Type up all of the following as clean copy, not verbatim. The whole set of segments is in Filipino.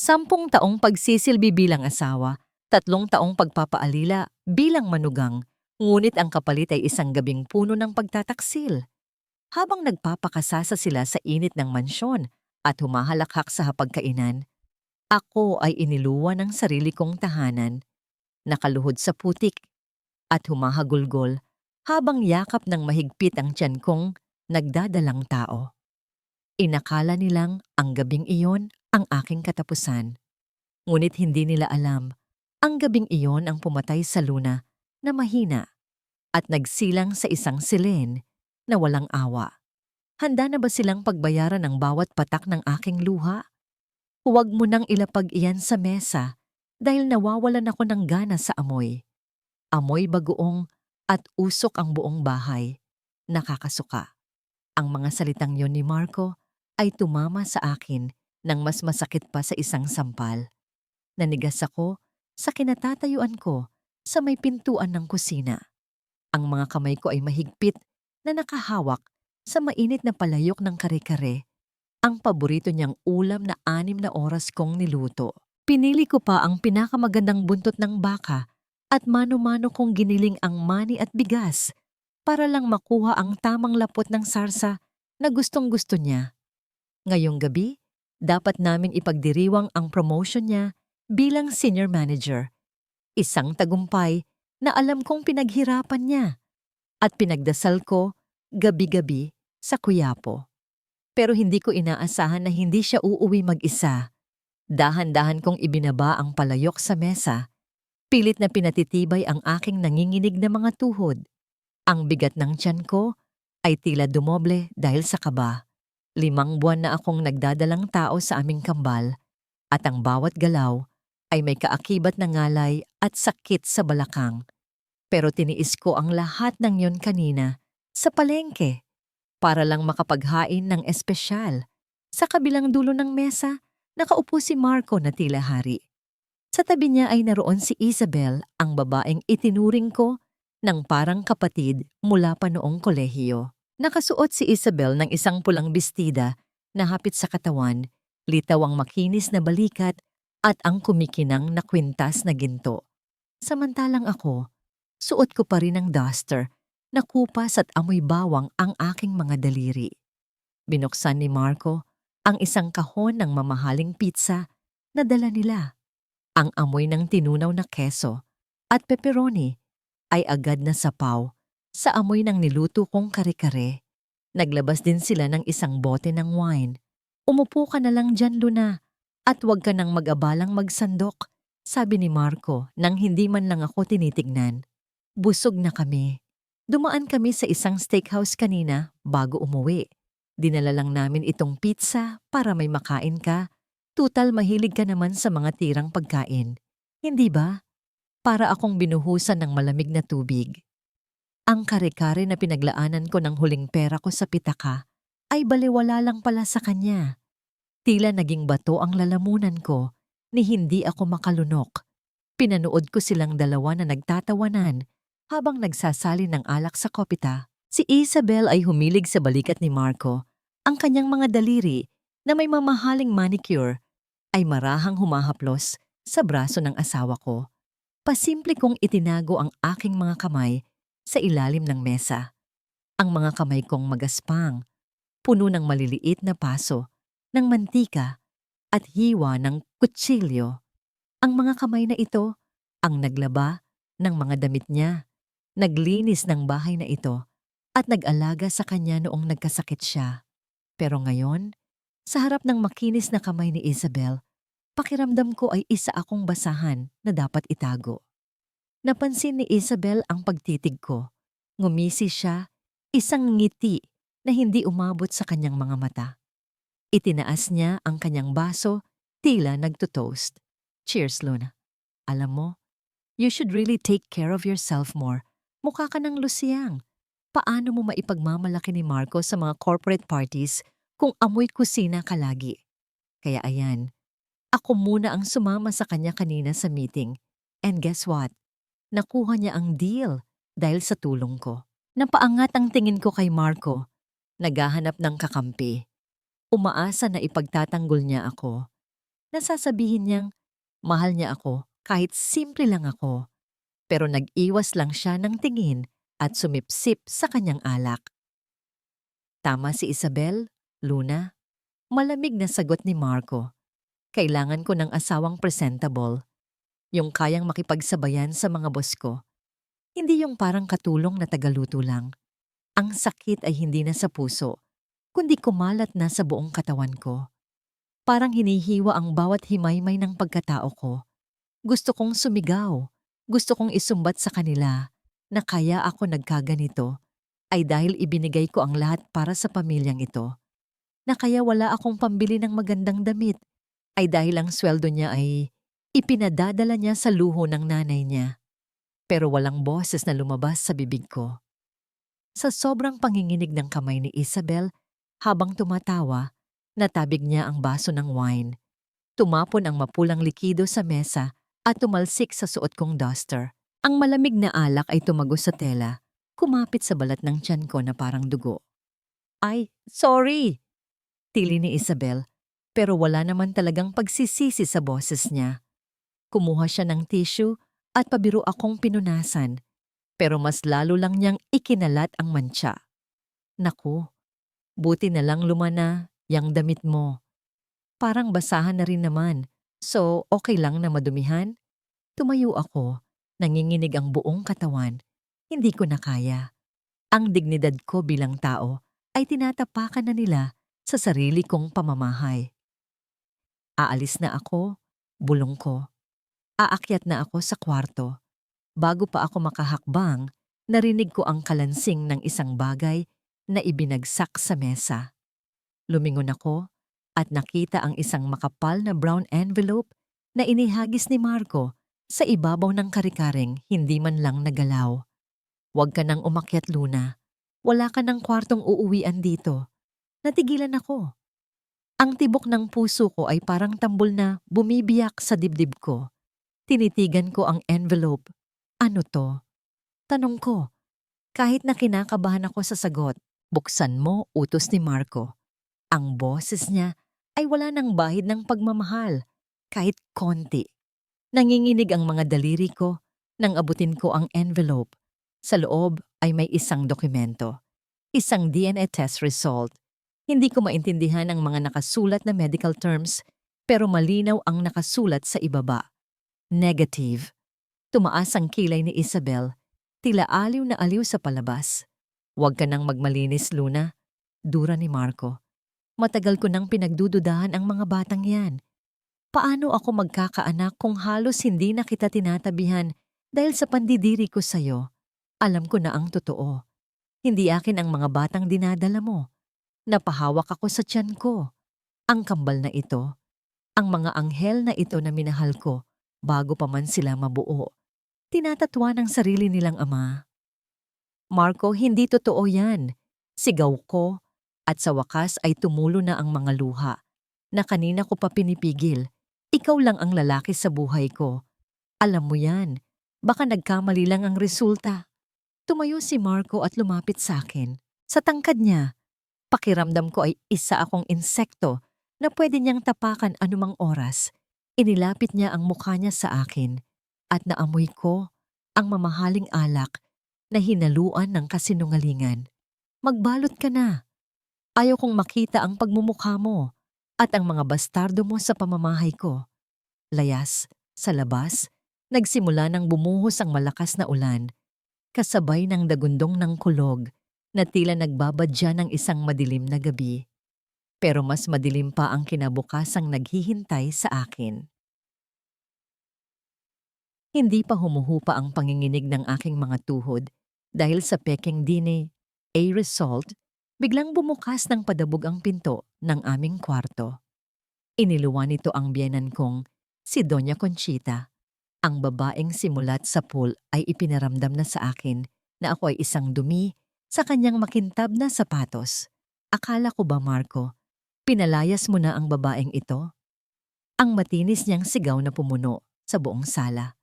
10 taong pagsisilbi bilang asawa, 3 taong pagpapaalila bilang manugang, ngunit ang kapalit ay isang gabing puno ng pagtataksil. Habang nagpapakasasa sila sa init ng mansyon at humahalakhak sa hapagkainan, ako ay iniluwa ng sarili kong tahanan, nakaluhod sa putik at humahagulgol habang yakap ng mahigpit ang tiyan kong nagdadalang tao. Inakala nilang ang gabing iyon ang aking katapusan. Ngunit hindi nila alam, ang gabing iyon ang pumatay sa luna na mahina at nagsilang sa isang silin na walang awa. Handa na ba silang pagbayaran ang bawat patak ng aking luha? Huwag mo nang ilapag iyan sa mesa dahil nawawalan ako ng gana sa amoy. Amoy bagoong at usok ang buong bahay. Nakakasuka. Ang mga salitang yon ni Marco ay tumama sa akin nang mas masakit pa sa isang sampal. Nanigas ako sa kinatatayuan ko sa may pintuan ng kusina. Ang mga kamay ko ay mahigpit na nakahawak sa mainit na palayok ng kare-kare, ang paborito niyang ulam na 6 na oras kong niluto. Pinili ko pa ang pinakamagandang buntot ng baka at mano-mano kong giniling ang mani at bigas para lang makuha ang tamang lapot ng sarsa na gustong-gusto niya. Ngayong gabi, dapat naming ipagdiriwang ang promotion niya bilang senior manager. Isang tagumpay na alam kong pinaghirapan niya at pinagdasal ko gabi-gabi sa Quiapo. Pero hindi ko inaasahan na hindi siya uuwi mag-isa. Dahan-dahan kong ibinaba ang palayok sa mesa. Pilit na pinatitibay ang aking nanginginig na mga tuhod. Ang bigat ng tiyan ko ay tila dumoble dahil sa kaba. 5 buwan na akong nagdadalang tao sa aming kambal at ang bawat galaw ay may kaakibat na ngalay at sakit sa balakang. Pero tiniis ko ang lahat ng yon kanina sa palengke para lang makapaghain ng espesyal. Sa kabilang dulo ng mesa, nakaupo si Marco na tila hari. Sa tabi niya ay naroon si Isabel, ang babaeng itinuring ko ng parang kapatid mula pa noong kolehiyo. Nakasuot si Isabel ng isang pulang bestida na hapit sa katawan, litaw ang makinis na balikat at ang kumikinang na kwintas na ginto. Samantalang ako, suot ko pa rin ang duster na kupas at amoy bawang ang aking mga daliri. Binuksan ni Marco ang isang kahon ng mamahaling pizza na dala nila. Ang amoy ng tinunaw na keso at pepperoni ay agad na sapaw sa amoy ng niluto kong kare-kare. Naglabas din sila ng isang bote ng wine. Umupo ka na lang dyan, Luna, at huwag ka nang mag-abalang magsandok, sabi ni Marco nang hindi man lang ako tinitignan. Busog na kami. Dumaan kami sa isang steakhouse kanina bago umuwi. Dinala lang namin itong pizza para may makain ka. Tutal mahilig ka naman sa mga tirang pagkain. Hindi ba? Para akong binuhusan ng malamig na tubig. Ang kare-kare na pinaglaanan ko ng huling pera ko sa pitaka ay baliwala lang pala sa kanya. Tila naging bato ang lalamunan ko ni hindi ako makalunok. Pinanood ko silang dalawa na nagtatawanan habang nagsasali ng alak sa kopita. Si Isabel ay humilig sa balikat ni Marco. Ang kanyang mga daliri na may mamahaling manicure ay marahang humahaplos sa braso ng asawa ko. Pasimple kong itinago ang aking mga kamay sa ilalim ng mesa. Ang mga kamay kong magaspang, puno ng maliliit na paso, ng mantika at hiwa ng kutsilyo. Ang mga kamay na ito ang naglaba ng mga damit niya, naglinis ng bahay na ito at nag-alaga sa kanya noong nagkasakit siya. Pero ngayon, sa harap ng makinis na kamay ni Isabel, pakiramdam ko ay isa akong basahan na dapat itago. Napansin ni Isabel ang pagtitig ko. Ngumisi siya, isang ngiti na hindi umabot sa kanyang mga mata. Itinaas niya ang kanyang baso, tila nagtutoast. Cheers, Luna. Alam mo, you should really take care of yourself more. Mukha ka ng lusiyang. Paano mo maipagmamalaki ni Marco sa mga corporate parties kung amoy kusina ka lagi? Kaya ayan, ako muna ang sumama sa kanya kanina sa meeting. And guess what? Nakuha niya ang deal dahil sa tulong ko. Napaangat ang tingin ko kay Marco. Naghahanap ng kakampi. Umaasa na ipagtatanggol niya ako. Nasasabihin niyang mahal niya ako kahit simple lang ako. Pero nag-iwas lang siya ng tingin at sumipsip sa kanyang alak. Tama si Isabel, Luna. Malamig na sagot ni Marco. Kailangan ko ng asawang presentable. Yung kayang makipagsabayan sa mga boss ko. Hindi yung parang katulong na tagaluto lang. Ang sakit ay hindi na sa puso, kundi kumalat na sa buong katawan ko. Parang hinihiwa ang bawat himaymay ng pagkatao ko. Gusto kong sumigaw. Gusto kong isumbat sa kanila na kaya ako nagkaganito ay dahil ibinigay ko ang lahat para sa pamilyang ito. Na kaya wala akong pambili ng magandang damit ay dahil ang sweldo niya ay ipinadadala niya sa luho ng nanay niya. Pero walang boses na lumabas sa bibig ko. Sa sobrang panginginig ng kamay ni Isabel, habang tumatawa, natabig niya ang baso ng wine. Tumapon ang mapulang likido sa mesa at tumalsik sa suot kong duster. Ang malamig na alak ay tumagos sa tela, kumapit sa balat ng tiyan ko na parang dugo. Ay, sorry! Tili ni Isabel, pero wala naman talagang pagsisisi sa boses niya. Kumuha siya ng tissue at pabiro akong pinunasan, pero mas lalo lang niyang ikinalat ang mantsa. Naku, buti na lang lumana yang damit mo. Parang basahan na rin naman, so okay lang na madumihan? Tumayo ako, nanginginig ang buong katawan. Hindi ko na kaya. Ang dignidad ko bilang tao ay tinatapakan na nila sa sarili kong pamamahay. Aalis na ako, bulong ko. Aakyat na ako sa kwarto. Bago pa ako makahakbang, narinig ko ang kalansing ng isang bagay na ibinagsak sa mesa. Lumingon ako at nakita ang isang makapal na brown envelope na inihagis ni Marco sa ibabaw ng karikaring hindi man lang nagalaw. Huwag ka nang umakyat, Luna. Wala ka ng kwartong uuwian dito. Natigilan ako. Ang tibok ng puso ko ay parang tambol na bumibiyak sa dibdib ko. Tinitigan ko ang envelope. Ano to? Tanong ko. Kahit na kinakabahan ako sa sagot, buksan mo, utos ni Marco. Ang boses niya ay wala ng bahid ng pagmamahal, kahit konti. Nanginginig ang mga daliri ko nang abutin ko ang envelope. Sa loob ay may isang dokumento. Isang DNA test result. Hindi ko maintindihan ang mga nakasulat na medical terms, pero malinaw ang nakasulat sa ibaba. Negative. Tumaas ang kilay ni Isabel. Tila aliw na aliw sa palabas. Huwag ka nang magmalinis, Luna. Dura ni Marco. Matagal ko nang pinagdududahan ang mga batang yan. Paano ako magkakaanak kung halos hindi na kita tinatabihan dahil sa pandidiri ko sa'yo? Alam ko na ang totoo. Hindi akin ang mga batang dinadala mo. Napahawak ako sa tiyan ko. Ang kambal na ito. Ang mga anghel na ito na minahal ko bago pa man sila mabuo. Tinatatwa ng sarili nilang ama. Marco, hindi totoo yan. Sigaw ko at sa wakas ay tumulo na ang mga luha na kanina ko pa pinipigil. Ikaw lang ang lalaki sa buhay ko. Alam mo yan, baka nagkamali lang ang resulta. Tumayo si Marco at lumapit sa akin. Sa tangkad niya, pakiramdam ko ay isa akong insekto na pwede niyang tapakan anumang oras. Inilapit niya ang mukha niya sa akin at naamoy ko ang mamahaling alak na hinaluan ng kasinungalingan. Magbalot ka na. Ayaw kong makita ang pagmumukha mo at ang mga bastardo mo sa pamamahay ko. Layas, sa labas, nagsimula nang bumuhos ang malakas na ulan, kasabay ng dagundong ng kulog na tila nagbabadya ng isang madilim na gabi. Pero mas madilim pa ang kinabukasang naghihintay sa akin. Hindi pa humuhupa ang panginginig ng aking mga tuhod dahil sa peking dine, a result, biglang bumukas ng padabog ang pinto ng aming kwarto. Iniluwan nito ang biyenan kong si Doña Conchita. Ang babaeng simulat sa pool ay ipinaramdam na sa akin na ako ay isang dumi sa kanyang makintab na sapatos. Akala ko ba, Marco, pinalayas mo na ang babaeng ito? Ang matinis niyang sigaw na pumuno sa buong sala.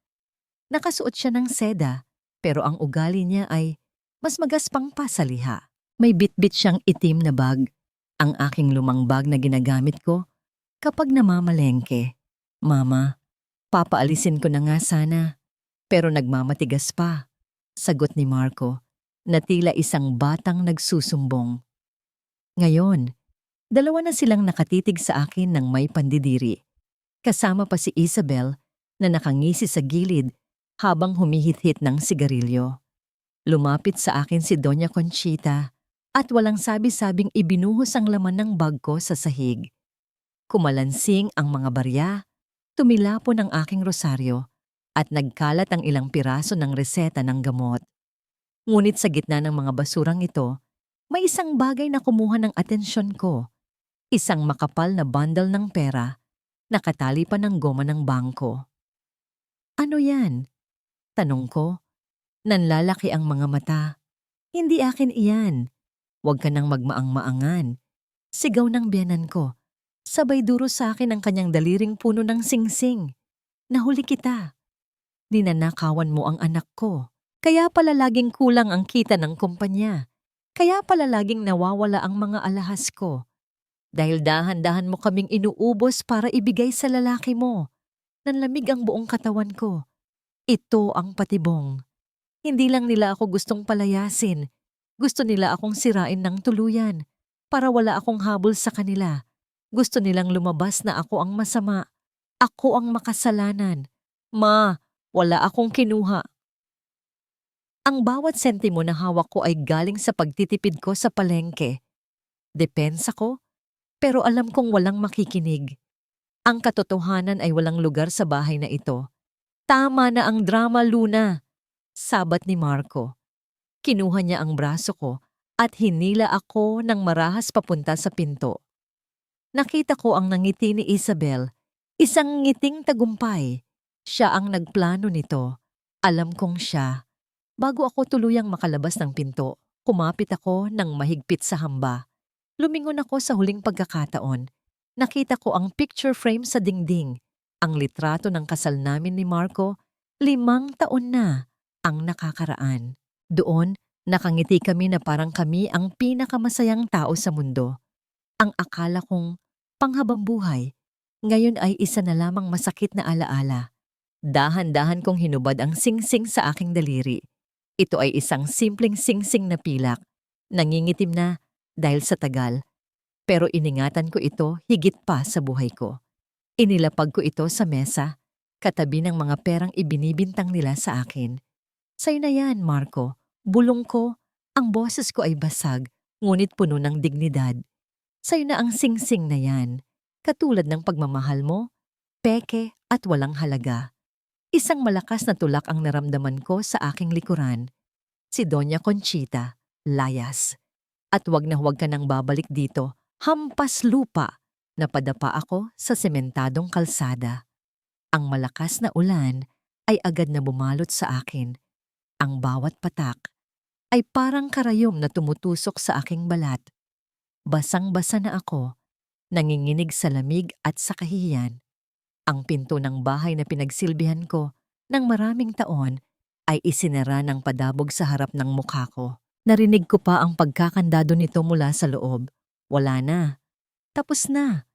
Nakasuot siya ng seda, pero ang ugali niya ay mas magaspang pa sa liha. May bitbit siyang itim na bag, ang aking lumang bag na ginagamit ko kapag namamalengke. Mama, papaalisin ko na nga sana. Pero nagmamatigas pa, sagot ni Marco, na tila isang batang nagsusumbong. Ngayon, dalawa na silang nakatitig sa akin ng may pandidiri. Kasama pa si Isabel na nakangisi sa gilid habang humihit-hit ng sigarilyo. Lumapit sa akin si Doña Conchita at walang sabi-sabing ibinuhos ang laman ng bag ko sa sahig. Kumalansing ang mga barya, tumilapon ang aking rosaryo at nagkalat ang ilang piraso ng reseta ng gamot. Ngunit sa gitna ng mga basurang ito, may isang bagay na kumuha ng atensyon ko. Isang makapal na bundle ng pera, nakatali pa ng goma ng bangko. Ano yan? Tanong ko. Nanlalaki ang mga mata. Hindi akin iyan. Huwag ka nang magmaang-maangan. Sigaw ng biyanan ko. Sabay duro sa akin ang kanyang daliring puno ng singsing. Nahuli kita. Ninanakawan mo ang anak ko. Kaya pala laging kulang ang kita ng kumpanya. Kaya pala laging nawawala ang mga alahas ko. Dahil dahan-dahan mo kaming inuubos para ibigay sa lalaki mo. Nanlamig ang buong katawan ko. Ito ang patibong. Hindi lang nila ako gustong palayasin. Gusto nila akong sirain ng tuluyan para wala akong habol sa kanila. Gusto nilang lumabas na ako ang masama. Ako ang makasalanan. Ma, wala akong kinuha. Ang bawat sentimo na hawak ko ay galing sa pagtitipid ko sa palengke. Depensa ko, pero alam kong walang makikinig. Ang katotohanan ay walang lugar sa bahay na ito. Tama na ang drama, Luna. Sabat ni Marco. Kinuha niya ang braso ko at hinila ako ng marahas papunta sa pinto. Nakita ko ang nangiti ni Isabel, isang ngiting tagumpay. Siya ang nagplano nito. Alam kong siya. Bago ako tuluyang makalabas ng pinto, kumapit ako ng mahigpit sa hamba. Lumingon ako sa huling pagkakataon. Nakita ko ang picture frame sa dingding. Ang litrato ng kasal namin ni Marco, 5 taon na ang nakakaraan. Doon, nakangiti kami na parang kami ang pinakamasayang tao sa mundo. Ang akala kong panghabang buhay, ngayon ay isa na lamang masakit na alaala. Dahan-dahan kong hinubad ang singsing sa aking daliri. Ito ay isang simpleng singsing na pilak. Nangingitim na dahil sa tagal. Pero iningatan ko ito higit pa sa buhay ko. Inilapag ko ito sa mesa, katabi ng mga perang ibinibintang nila sa akin. Sa'yo na yan, Marco. Bulong ko, ang boses ko ay basag, ngunit puno ng dignidad. Sa'yo na ang singsing na yan. Katulad ng pagmamahal mo, peke at walang halaga. Isang malakas na tulak ang naramdaman ko sa aking likuran. Si Doña Conchita, layas. At huwag na huwag ka nang babalik dito, hampas lupa. Napadapa ako sa sementadong kalsada. Ang malakas na ulan ay agad na bumalot sa akin. Ang bawat patak ay parang karayom na tumutusok sa aking balat. Basang-basa na ako, nanginginig sa lamig at sa kahihiyan. Ang pinto ng bahay na pinagsilbihan ko ng maraming taon ay isinara ng padabog sa harap ng mukha ko. Narinig ko pa ang pagkakandado nito mula sa loob. Wala na. Tapos na.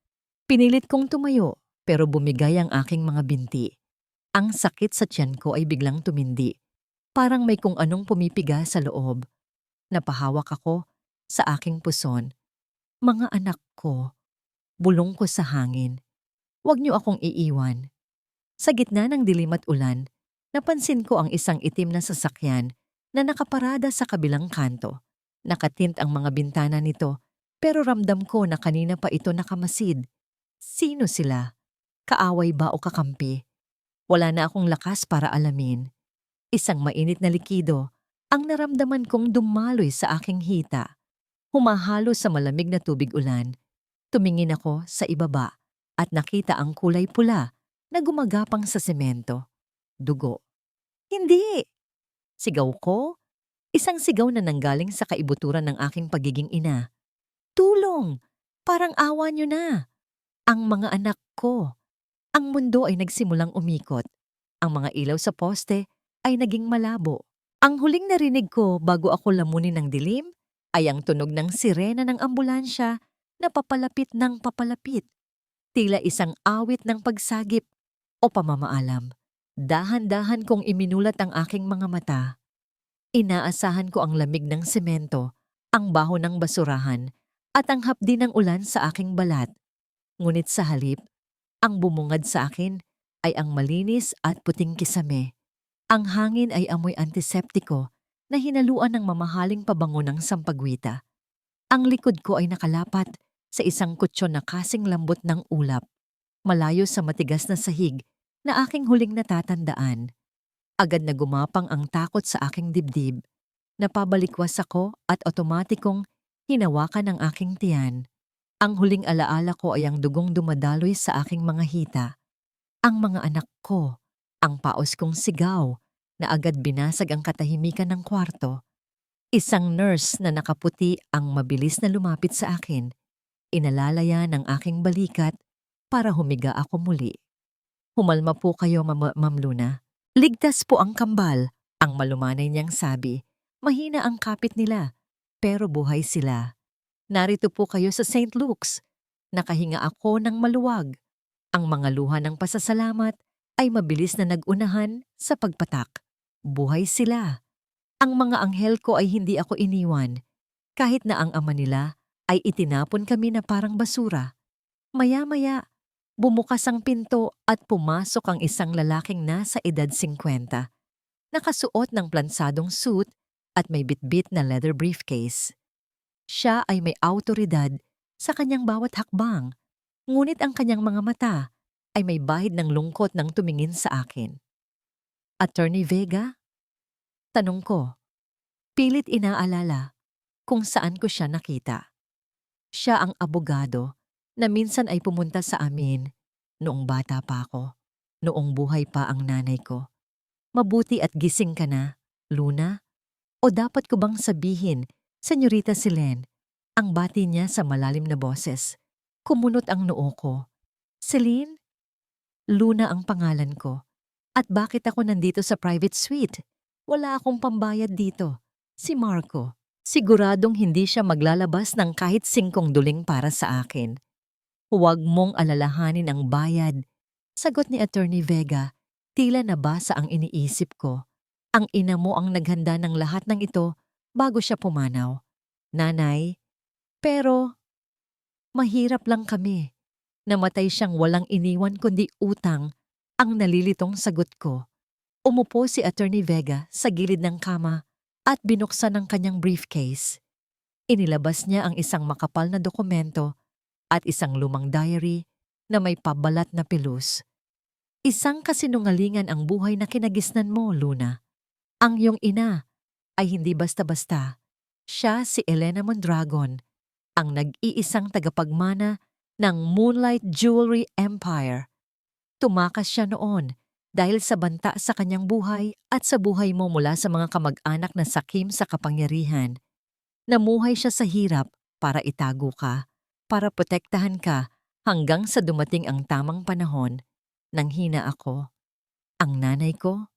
Pinilit kong tumayo pero bumigay ang aking mga binti. Ang sakit sa tiyan ko ay biglang tumindi. Parang may kung anong pumipiga sa loob. Napahawak ako sa aking puson. Mga anak ko, bulong ko sa hangin. Huwag niyo akong iiwan. Sa gitna ng dilim at ulan, napansin ko ang isang itim na sasakyan na nakaparada sa kabilang kanto. Nakatint ang mga bintana nito, pero ramdam ko na kanina pa ito nakamasid. Sino sila? Kaaway ba o kakampi? Wala na akong lakas para alamin. Isang mainit na likido ang naramdaman kong dumaloy sa aking hita. Humahalo sa malamig na tubig ulan. Tumingin ako sa ibaba at nakita ang kulay pula na gumagapang sa semento. Dugo. Hindi! Sigaw ko. Isang sigaw na nanggaling sa kaibuturan ng aking pagiging ina. Tulong! Parang awa niyo na! Ang mga anak ko. Ang mundo ay nagsimulang umikot. Ang mga ilaw sa poste ay naging malabo. Ang huling narinig ko bago ako lamunin ng dilim ay ang tunog ng sirena ng ambulansya na papalapit ng papalapit. Tila isang awit ng pagsagip o pamamaalam. Dahan-dahan kong iminulat ang aking mga mata. Inaasahan ko ang lamig ng semento, ang baho ng basurahan, at ang hapdi ng ulan sa aking balat. Ngunit sa halip, ang bumungad sa akin ay ang malinis at puting kisame. Ang hangin ay amoy antiseptiko na hinaluan ng mamahaling pabango ng sampagwita. Ang likod ko ay nakalapat sa isang kutsyon na kasing lambot ng ulap, malayo sa matigas na sahig na aking huling natatandaan. Agad na gumapang ang takot sa aking dibdib. Napabalikwas ako at otomatikong hinawakan ang aking tiyan. Ang huling alaala ko ay ang dugong dumadaloy sa aking mga hita. Ang mga anak ko, ang paos kong sigaw na agad binasag ang katahimikan ng kwarto. Isang nurse na nakaputi ang mabilis na lumapit sa akin. Inalalaya ng aking balikat para humiga ako muli. "Humalma po kayo, Ma'am Luna. Ligtas po ang kambal," ang malumanay niyang sabi. "Mahina ang kapit nila, pero buhay sila. Narito po kayo sa St. Luke's." Nakahinga ako ng maluwag. Ang mga luha ng pasasalamat ay mabilis na nag-unahan sa pagpatak. Buhay sila. Ang mga anghel ko ay hindi ako iniwan, kahit na ang ama nila ay itinapon kami na parang basura. Maya-maya, bumukas ang pinto at pumasok ang isang lalaking nasa edad 50. Nakasuot ng plansadong suit at may bitbit na leather briefcase. Siya ay may awtoridad sa kanyang bawat hakbang, ngunit ang kanyang mga mata ay may bahid ng lungkot nang tumingin sa akin. "Attorney Vega?" Tanong ko. Pilit inaalala kung saan ko siya nakita. Siya ang abogado na minsan ay pumunta sa amin noong bata pa ako, noong buhay pa ang nanay ko. "Mabuti at gising ka na, Luna?" O dapat ko bang sabihin, Senyorita Selene? Ang bati niya sa malalim na boses. Kumunot ang noo ko. "Celine? Luna ang pangalan ko. At bakit ako nandito sa private suite? Wala akong pambayad dito. Si Marco. Siguradong hindi siya maglalabas ng kahit 5 duling para sa akin." "Huwag mong alalahanin ang bayad," sagot ni Attorney Vega. Tila nabasa ang iniisip ko. "Ang ina mo ang naghanda ng lahat ng ito bago siya pumanaw. Nanay, pero mahirap lang kami. Namatay siyang walang iniwan kundi utang," ang nalilitong sagot ko. Umupo si Attorney Vega sa gilid ng kama at binuksan ang kanyang briefcase. Inilabas niya ang isang makapal na dokumento at isang lumang diary na may pabalat na pilus. "Isang kasinungalingan ang buhay na kinagisnan mo, Luna. Ang iyong ina ay hindi basta-basta. Siya si Elena Mondragon, ang nag-iisang tagapagmana ng Moonlight Jewelry Empire. Tumakas siya noon dahil sa banta sa kanyang buhay at sa buhay mo mula sa mga kamag-anak na sakim sa kapangyarihan. Namuhay siya sa hirap para itago ka, para protektahan ka hanggang sa dumating ang tamang panahon. Nanghina ako. Ang nanay ko,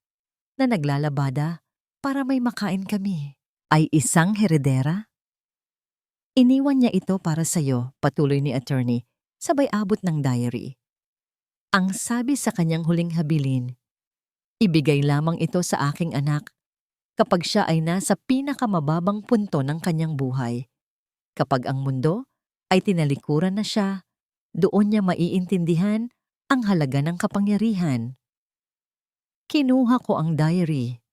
na naglalabada para may makain kami, ay isang heredera? Iniwan niya ito para sa'yo," patuloy ni attorney, sabay abot ng diary. Ang sabi sa kanyang huling habilin, "Ibigay lamang ito sa aking anak kapag siya ay nasa pinakamababang punto ng kanyang buhay. Kapag ang mundo ay tinalikuran na siya, doon niya maiintindihan ang halaga ng kapangyarihan." Kinuha ko ang diary.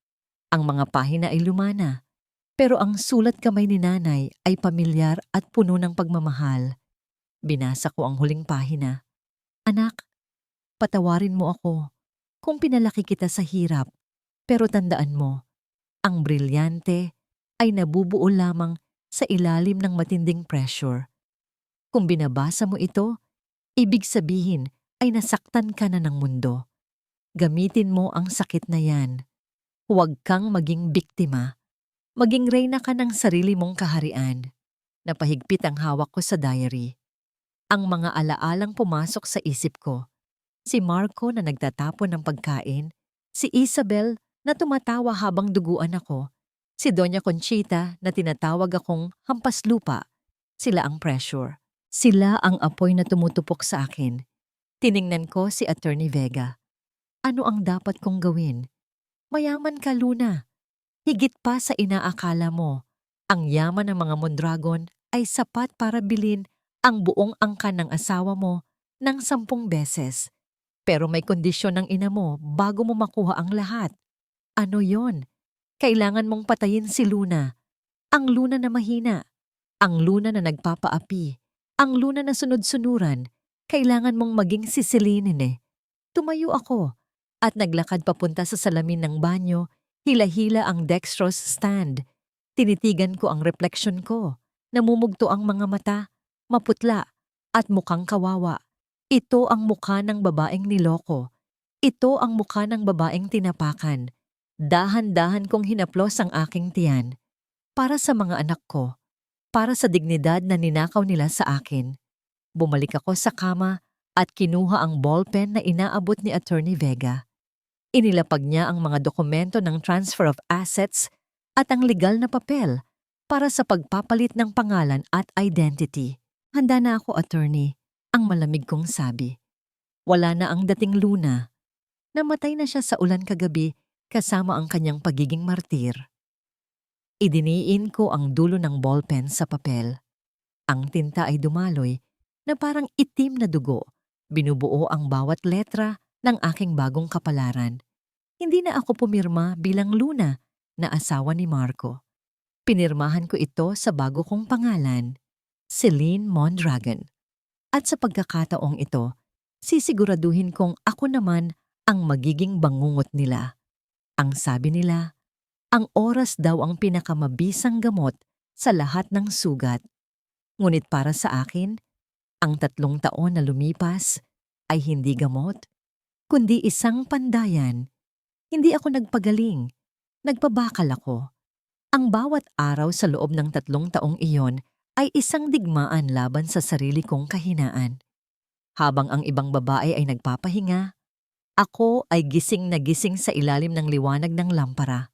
Ang mga pahina ay lumana, pero ang sulat kamay ni nanay ay pamilyar at puno ng pagmamahal. Binasa ko ang huling pahina. "Anak, patawarin mo ako kung pinalaki kita sa hirap, pero tandaan mo, ang brilyante ay nabubuo lamang sa ilalim ng matinding pressure. Kung binabasa mo ito, ibig sabihin ay nasaktan ka na ng mundo. Gamitin mo ang sakit na yan. Huwag kang maging biktima. Maging reyna ka ng sarili mong kaharian." Napahigpit ang hawak ko sa diary. Ang mga alaalang pumasok sa isip ko. Si Marco na nagtatapon ng pagkain, si Isabel na tumatawa habang duguan ako, si Doña Conchita na tinatawag akong hampas lupa. Sila ang pressure. Sila ang apoy na tumutupok sa akin. Tiningnan ko si Attorney Vega. Ano ang dapat kong gawin? Mayaman ka, Luna. Higit pa sa inaakala mo. Ang yaman ng mga Mondragon ay sapat para bilhin ang buong angkan ng asawa mo ng 10 beses. Pero may kondisyon ng ina mo bago mo makuha ang lahat. Ano yon? Kailangan mong patayin si Luna. Ang Luna na mahina. Ang Luna na nagpapaapi. Ang Luna na sunod-sunuran. Kailangan mong maging si Celine eh. Tumayo ako at naglakad papunta sa salamin ng banyo, hila-hila ang dextrose stand. Tinitigan ko ang refleksyon ko. Namumugto ang mga mata, maputla, at mukhang kawawa. Ito ang mukha ng babaeng niloko. Ito ang mukha ng babaeng tinapakan. Dahan-dahan kong hinaplos ang aking tiyan. Para sa mga anak ko. Para sa dignidad na ninakaw nila sa akin. Bumalik ako sa kama at kinuha ang ballpen na inaabot ni Attorney Vega. Inilapag niya ang mga dokumento ng transfer of assets at ang legal na papel para sa pagpapalit ng pangalan at identity. Handa na ako, attorney, ang malamig kong sabi. Wala na ang dating Luna. Namatay na siya sa ulan kagabi kasama ang kanyang pagiging martir. Idiniin ko ang dulo ng ballpen sa papel. Ang tinta ay dumaloy na parang itim na dugo. Binubuo ang bawat letra ng aking bagong kapalaran. Hindi na ako pumirma bilang Luna na asawa ni Marco. Pinirmahan ko ito sa bago kong pangalan, Celine Mondragon. At sa pagkakataong ito, sisiguraduhin kong ako naman ang magiging bangungot nila. Ang sabi nila, ang oras daw ang pinakamabisang gamot sa lahat ng sugat. Ngunit para sa akin, ang 3 taon na lumipas ay hindi gamot, kundi isang pandayan. Hindi ako nagpagaling, nagpabakal ako. Ang bawat araw sa loob ng 3 taong iyon ay isang digmaan laban sa sarili kong kahinaan. Habang ang ibang babae ay nagpapahinga, ako ay gising na gising sa ilalim ng liwanag ng lampara.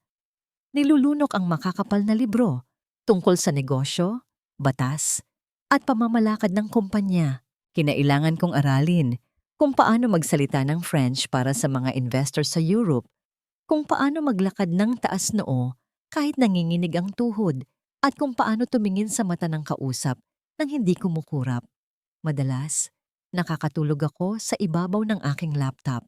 Nilulunok ang makakapal na libro tungkol sa negosyo, batas, at pamamalakad ng kumpanya. Kinailangan kong aralin kung paano magsalita ng French para sa mga investors sa Europe, kung paano maglakad ng taas noo kahit nanginginig ang tuhod, at kung paano tumingin sa mata ng kausap nang hindi kumukurap. Madalas, nakakatulog ako sa ibabaw ng aking laptop.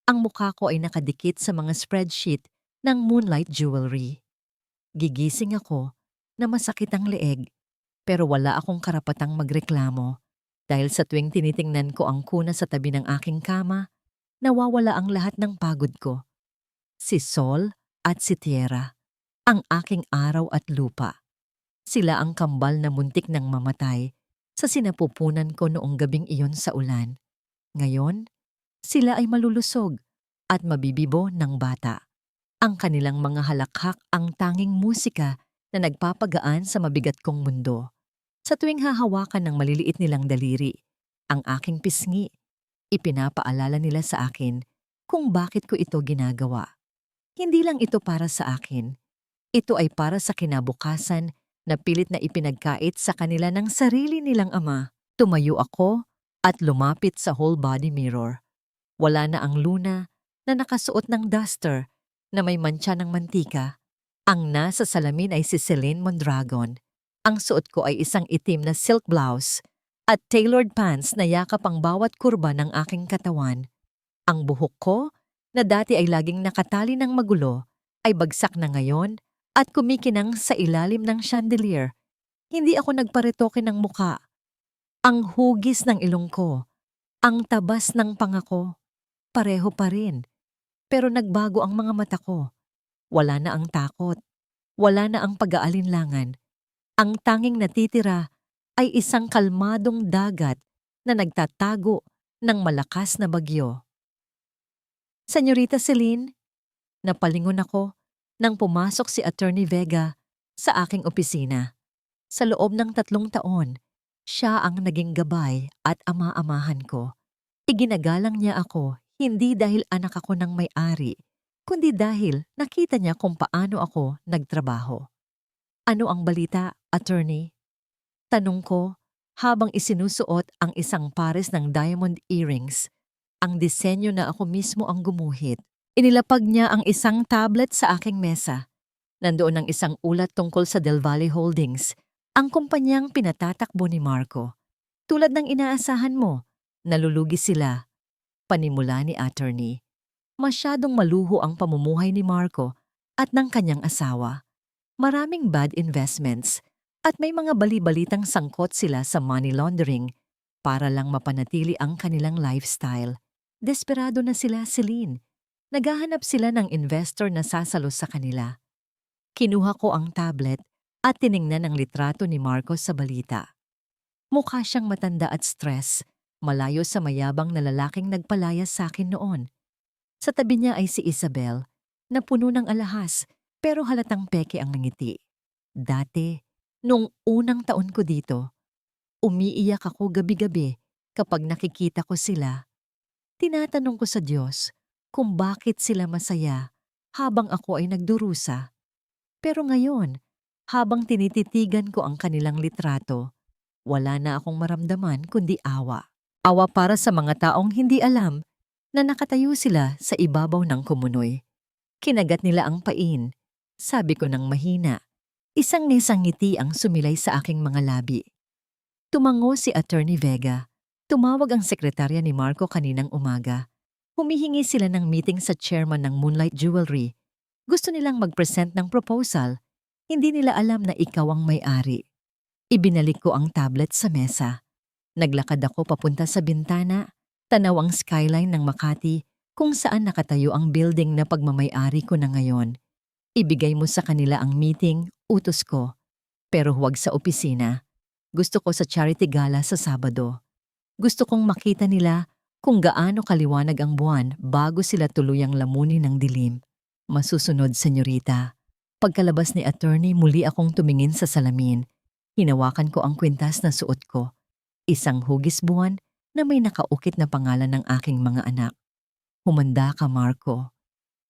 Ang mukha ko ay nakadikit sa mga spreadsheet ng Moonlight Jewelry. Gigising ako na masakit ang leeg, pero wala akong karapatang magreklamo dahil sa tuwing tinitingnan ko ang kuna sa tabi ng aking kama, nawawala ang lahat ng pagod ko. Si Sol at si Tierra, ang aking araw at lupa. Sila ang kambal na muntik ng mamatay sa sinapupunan ko noong gabing iyon sa ulan. Ngayon, sila ay malulusog at mabibibo ng bata. Ang kanilang mga halakhak ang tanging musika na nagpapagaan sa mabigat kong mundo. Sa tuwing hahawakan ng maliliit nilang daliri, ang aking pisngi, ipinapaalala nila sa akin kung bakit ko ito ginagawa. Hindi lang ito para sa akin. Ito ay para sa kinabukasan na pilit na ipinagkait sa kanila ng sarili nilang ama. Tumayo ako at lumapit sa whole body mirror. Wala na ang Luna na nakasuot ng duster na may mantsa ng mantika. Ang nasa salamin ay si Celine Mondragon. Ang suot ko ay isang itim na silk blouse at tailored pants na yakap ang bawat kurba ng aking katawan. Ang buhok ko, na dati ay laging nakatali ng magulo, ay bagsak na ngayon at kumikinang sa ilalim ng chandelier. Hindi ako nagparetoke ng muka. Ang hugis ng ilong ko, ang tabas ng pangako, pareho pa rin. Pero nagbago ang mga mata ko. Wala na ang takot. Wala na ang pag-aalinlangan. Ang tanging natitira ay isang kalmadong dagat na nagtatago ng malakas na bagyo. Senyorita Celine, napalingon ako nang pumasok si Attorney Vega sa aking opisina. Sa loob ng 3 taon, siya ang naging gabay at ama-amahan ko. Iginagalang niya ako hindi dahil anak ako ng may-ari, kundi dahil nakita niya kung paano ako nagtrabaho. Ano ang balita, attorney? Tanong ko habang isinusuot ang isang pares ng diamond earrings Ang disenyo na ako mismo ang gumuhit. Inilapag niya ang isang tablet sa aking mesa. Nandoon ang isang ulat tungkol sa Del Valle Holdings, ang kumpanyang pinatatakbo ni Marco. Tulad ng inaasahan mo, nalulugi sila. Panimula ni attorney. Masyadong maluho ang pamumuhay ni Marco at ng kanyang asawa. Maraming bad investments at may mga bali-balitang sangkot sila sa money laundering para lang mapanatili ang kanilang lifestyle. Desperado na sila, Celine. Naghahanap sila ng investor na sasalo sa kanila. Kinuha ko ang tablet at tiningnan ang litrato ni Marcos sa balita. Mukha siyang matanda at stress, malayo sa mayabang na lalaking nagpalayas sa akin noon. Sa tabi niya ay si Isabel, na puno ng alahas pero halatang peke ang ngiti. Dati, noong unang taon ko dito, umiiyak ako gabi-gabi kapag nakikita ko sila. Tinatanong ko sa Diyos kung bakit sila masaya habang ako ay nagdurusa. Pero ngayon, habang tinititigan ko ang kanilang litrato, wala na akong maramdaman kundi awa. Awa para sa mga taong hindi alam na nakatayo sila sa ibabaw ng kumunoy. Kinagat nila ang pain. Sabi ko ng mahina. Isang ngiti ang sumilay sa aking mga labi. Tumango si Attorney Vega. Tumawag ang sekretarya ni Marco kaninang umaga. Humihingi sila ng meeting sa chairman ng Moonlight Jewelry. Gusto nilang mag-present ng proposal. Hindi nila alam na ikaw ang may-ari. Ibinalik ko ang tablet sa mesa. Naglakad ako papunta sa bintana, tanaw ang skyline ng Makati kung saan nakatayo ang building na pagmamay-ari ko na ngayon. Ibigay mo sa kanila ang meeting, utos ko. Pero huwag sa opisina. Gusto ko sa charity gala sa Sabado. Gusto kong makita nila kung gaano kaliwanag ang buwan bago sila tuluyang lamunin ng dilim. Masusunod, senyorita. Pagkalabas ni attorney, muli akong tumingin sa salamin. Hinawakan ko ang kwintas na suot ko. Isang hugis buwan na may nakaukit na pangalan ng aking mga anak. Humanda ka, Marco.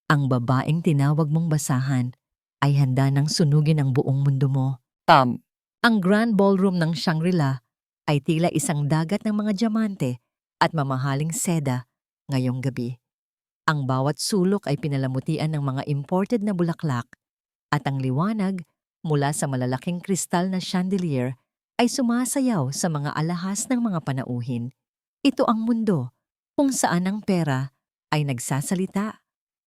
Ang babaeng tinawag mong basahan ay handa nang sunugin ang buong mundo mo. Ang grand ballroom ng Shangri-La ay tila isang dagat ng mga diamante at mamahaling seda ngayong gabi. Ang bawat sulok ay pinalamutian ng mga imported na bulaklak at ang liwanag mula sa malalaking kristal na chandelier ay sumasayaw sa mga alahas ng mga panauhin. Ito ang mundo kung saan ang pera ay nagsasalita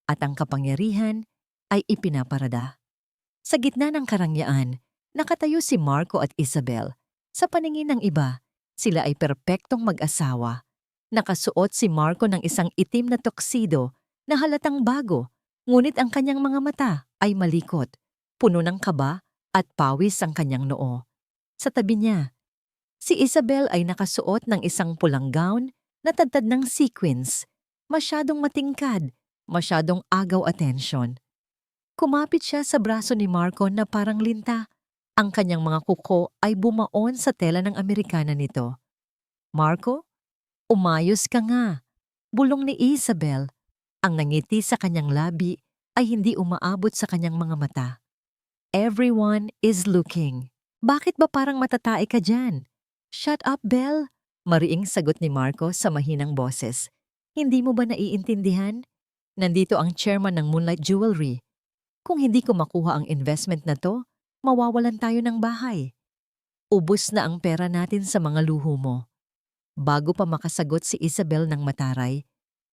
at ang kapangyarihan ay ipinaparada. Sa gitna ng karangyaan, nakatayo si Marco at Isabel. Sa paningin ng iba, sila ay perpektong mag-asawa. Nakasuot si Marco ng isang itim na tuxedo na halatang bago, ngunit ang kanyang mga mata ay malikot, puno ng kaba at pawis ang kanyang noo. Sa tabi niya, si Isabel ay nakasuot ng isang pulang gown na tadtad ng sequins, masyadong matingkad, masyadong agaw atensyon. Kumapit siya sa braso ni Marco na parang linta. Ang kanyang mga kuko ay bumaon sa tela ng Amerikana nito. Marco, umayos ka nga. Bulong ni Isabel. Ang nangiti sa kanyang labi ay hindi umaabot sa kanyang mga mata. Everyone is looking. Bakit ba parang matatae ka dyan? Shut up, Belle. Mariing sagot ni Marco sa mahinang boses. Hindi mo ba naiintindihan? Nandito ang chairman ng Moonlight Jewelry. Kung hindi ko makuha ang investment na to, mawawalan tayo ng bahay. Ubus na ang pera natin sa mga luho mo. Bago pa makasagot si Isabel ng mataray,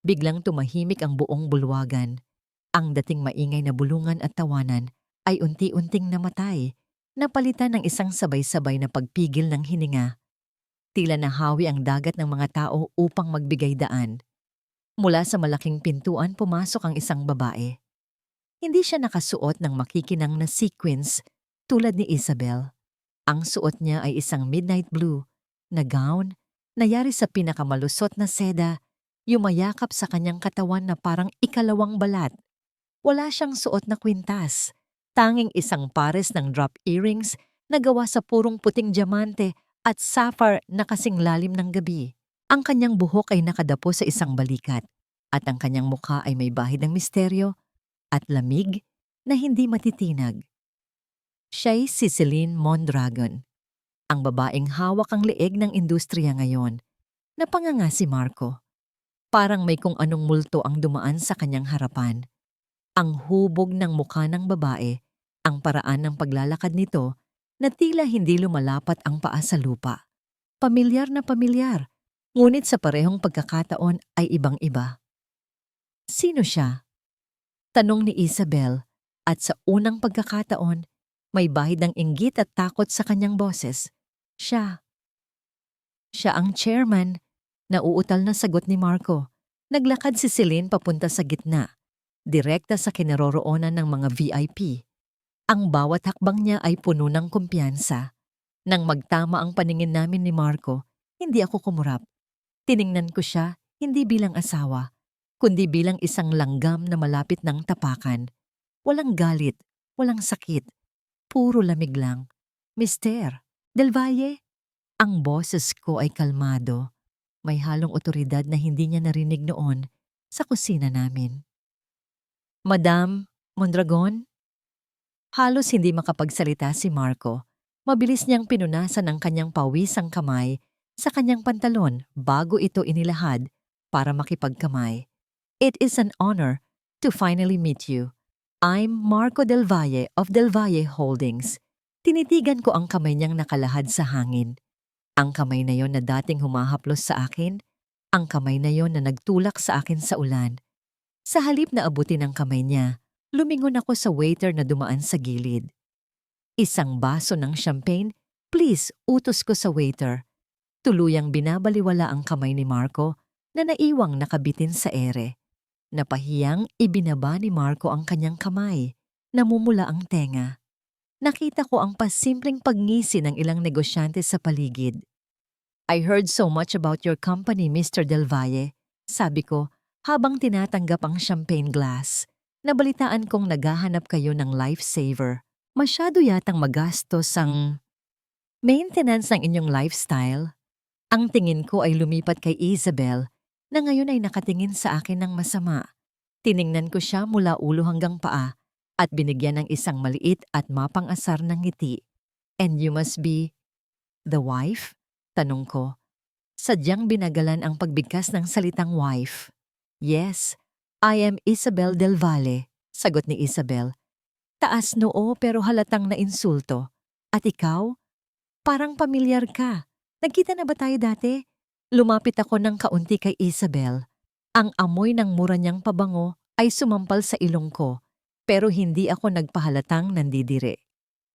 biglang tumahimik ang buong bulwagan. Ang dating maingay na bulungan at tawanan ay unti-unting namatay, napalitan ng isang sabay-sabay na pagpigil ng hininga. Tila nahawi ang dagat ng mga tao upang magbigay daan. Mula sa malaking pintuan pumasok ang isang babae. Hindi siya nakasuot ng makikinang na sequins tulad ni Isabel. Ang suot niya ay isang midnight blue na gown na yari sa pinakamalusot na seda, yumayakap sa kanyang katawan na parang ikalawang balat. Wala siyang suot na kwintas, tanging isang pares ng drop earrings na gawa sa purong puting diamante at sapphire na kasing lalim ng gabi. Ang kanyang buhok ay nakadapo sa isang balikat at ang kanyang mukha ay may bahid ng misteryo at lamig na hindi matitinag. Siya'y si Celine Mondragon, ang babaeng hawak ang leeg ng industriya ngayon. Napanganga si Marco. Parang may kung anong multo ang dumaan sa kanyang harapan. Ang hubog ng mukha ng babae, ang paraan ng paglalakad nito na tila hindi lumalapat ang paa sa lupa. Pamilyar na pamilyar, ngunit sa parehong pagkakataon ay ibang-iba. Sino siya? Tanong ni Isabel, at sa unang pagkakataon, may bahid ng inggit at takot sa kanyang boses. Siya. Siya ang chairman. Nauutal na sagot ni Marco. Naglakad si Celine papunta sa gitna, direkta sa kinaroroonan ng mga VIP. Ang bawat hakbang niya ay puno ng kumpiyansa. Nang magtama ang paningin namin ni Marco, hindi ako kumurap. Tiningnan ko siya, hindi bilang asawa, kundi bilang isang langgam na malapit ng tapakan. Walang galit, walang sakit, puro lamig lang. Mister, Del Valle? Ang boses ko ay kalmado. May halong otoridad na hindi niya narinig noon sa kusina namin. Madam Mondragon? Halos hindi makapagsalita si Marco. Mabilis niyang pinunasan ng kanyang pawisang kamay sa kanyang pantalon bago ito inilahad para makipagkamay. It is an honor to finally meet you. I'm Marco Del Valle of Del Valle Holdings. Tinitigan ko ang kamay niyang nakalahad sa hangin. Ang kamay na yon na dating humahaplos sa akin, ang kamay na yon na nagtulak sa akin sa ulan. Sa halip na abutin ang kamay niya, lumingon ako sa waiter na dumaan sa gilid. Isang baso ng champagne, please, utos ko sa waiter. Tuluyang binabaliwala ang kamay ni Marco na naiwang nakabitin sa ere. Napahiyang ibinaba ni Marco ang kanyang kamay, namumula ang tenga. Nakita ko ang pasimpleng pagngisi ng ilang negosyante sa paligid. I heard so much about your company, Mr. Del Valle, sabi ko habang tinatanggap ang champagne glass. Nabalitaan kong naghahanap kayo ng lifesaver. Masyado yatang magastos ang maintenance ng inyong lifestyle. Ang tingin ko ay lumipat kay Isabel na ngayon ay nakatingin sa akin ng masama. Tiningnan ko siya mula ulo hanggang paa at binigyan ng isang maliit at mapang-asar ng ngiti. And you must be the wife? Tanong ko. Sadyang binagalan ang pagbigkas ng salitang wife. Yes, I am Isabel Del Valle, sagot ni Isabel. Taas noo pero halatang nainsulto. At ikaw? Parang pamilyar ka. Nagkita na ba tayo dati? Lumapit ako ng kaunti kay Isabel. Ang amoy ng mura niyang pabango ay sumampal sa ilong ko, pero hindi ako nagpahalatang nandidire.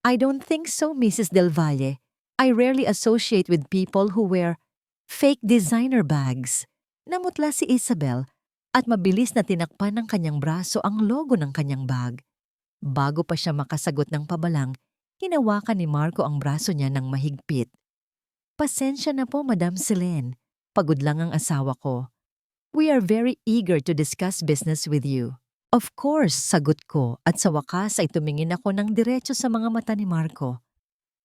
I don't think so, Mrs. Del Valle. I rarely associate with people who wear fake designer bags. Namutla si Isabel at mabilis na tinakpan ng kanyang braso ang logo ng kanyang bag. Bago pa siya makasagot ng pabalang, hinawakan ni Marco ang braso niya ng mahigpit. Pasensya na po, Madam Celine. Pagod lang ang asawa ko. We are very eager to discuss business with you. Of course, sagot ko at sa wakas ay tumingin ako ng diretso sa mga mata ni Marco.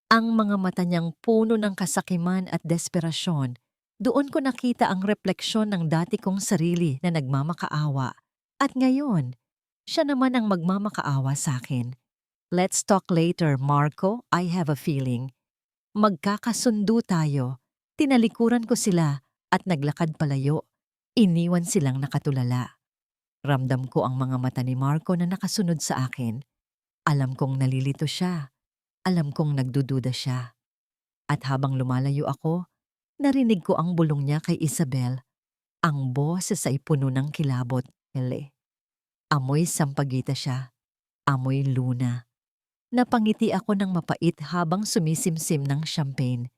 Ang mga mata niyang puno ng kasakiman at desperasyon. Doon ko nakita ang refleksyon ng dati kong sarili na nagmamakaawa. At ngayon, siya naman ang magmamakaawa sa akin. Let's talk later, Marco. I have a feeling. Magkakasundo tayo. Tinalikuran ko sila at naglakad palayo. Iniwan silang nakatulala. Ramdam ko ang mga mata ni Marco na nakasunod sa akin. Alam kong nalilito siya. Alam kong nagdududa siya. At habang lumalayo ako, narinig ko ang bulong niya kay Isabel. Ang boses ay puno ng kilabot. Amoy sampagita siya. Amoy luna. Napangiti ako ng mapait habang sumisimsim ng champagne.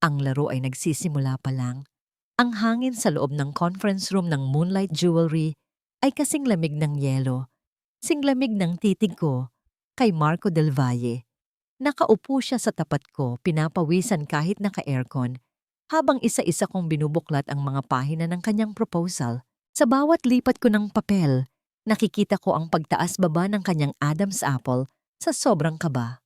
Ang laro ay nagsisimula pa lang. Ang hangin sa loob ng conference room ng Moonlight Jewelry ay kasing lamig ng yelo. Singlamig ng titig ko kay Marco Del Valle. Nakaupo siya sa tapat ko, pinapawisan kahit naka-aircon, habang isa-isa kong binubuklat ang mga pahina ng kanyang proposal. Sa bawat lipat ko ng papel, nakikita ko ang pagtaas-baba ng kanyang Adam's apple sa sobrang kaba.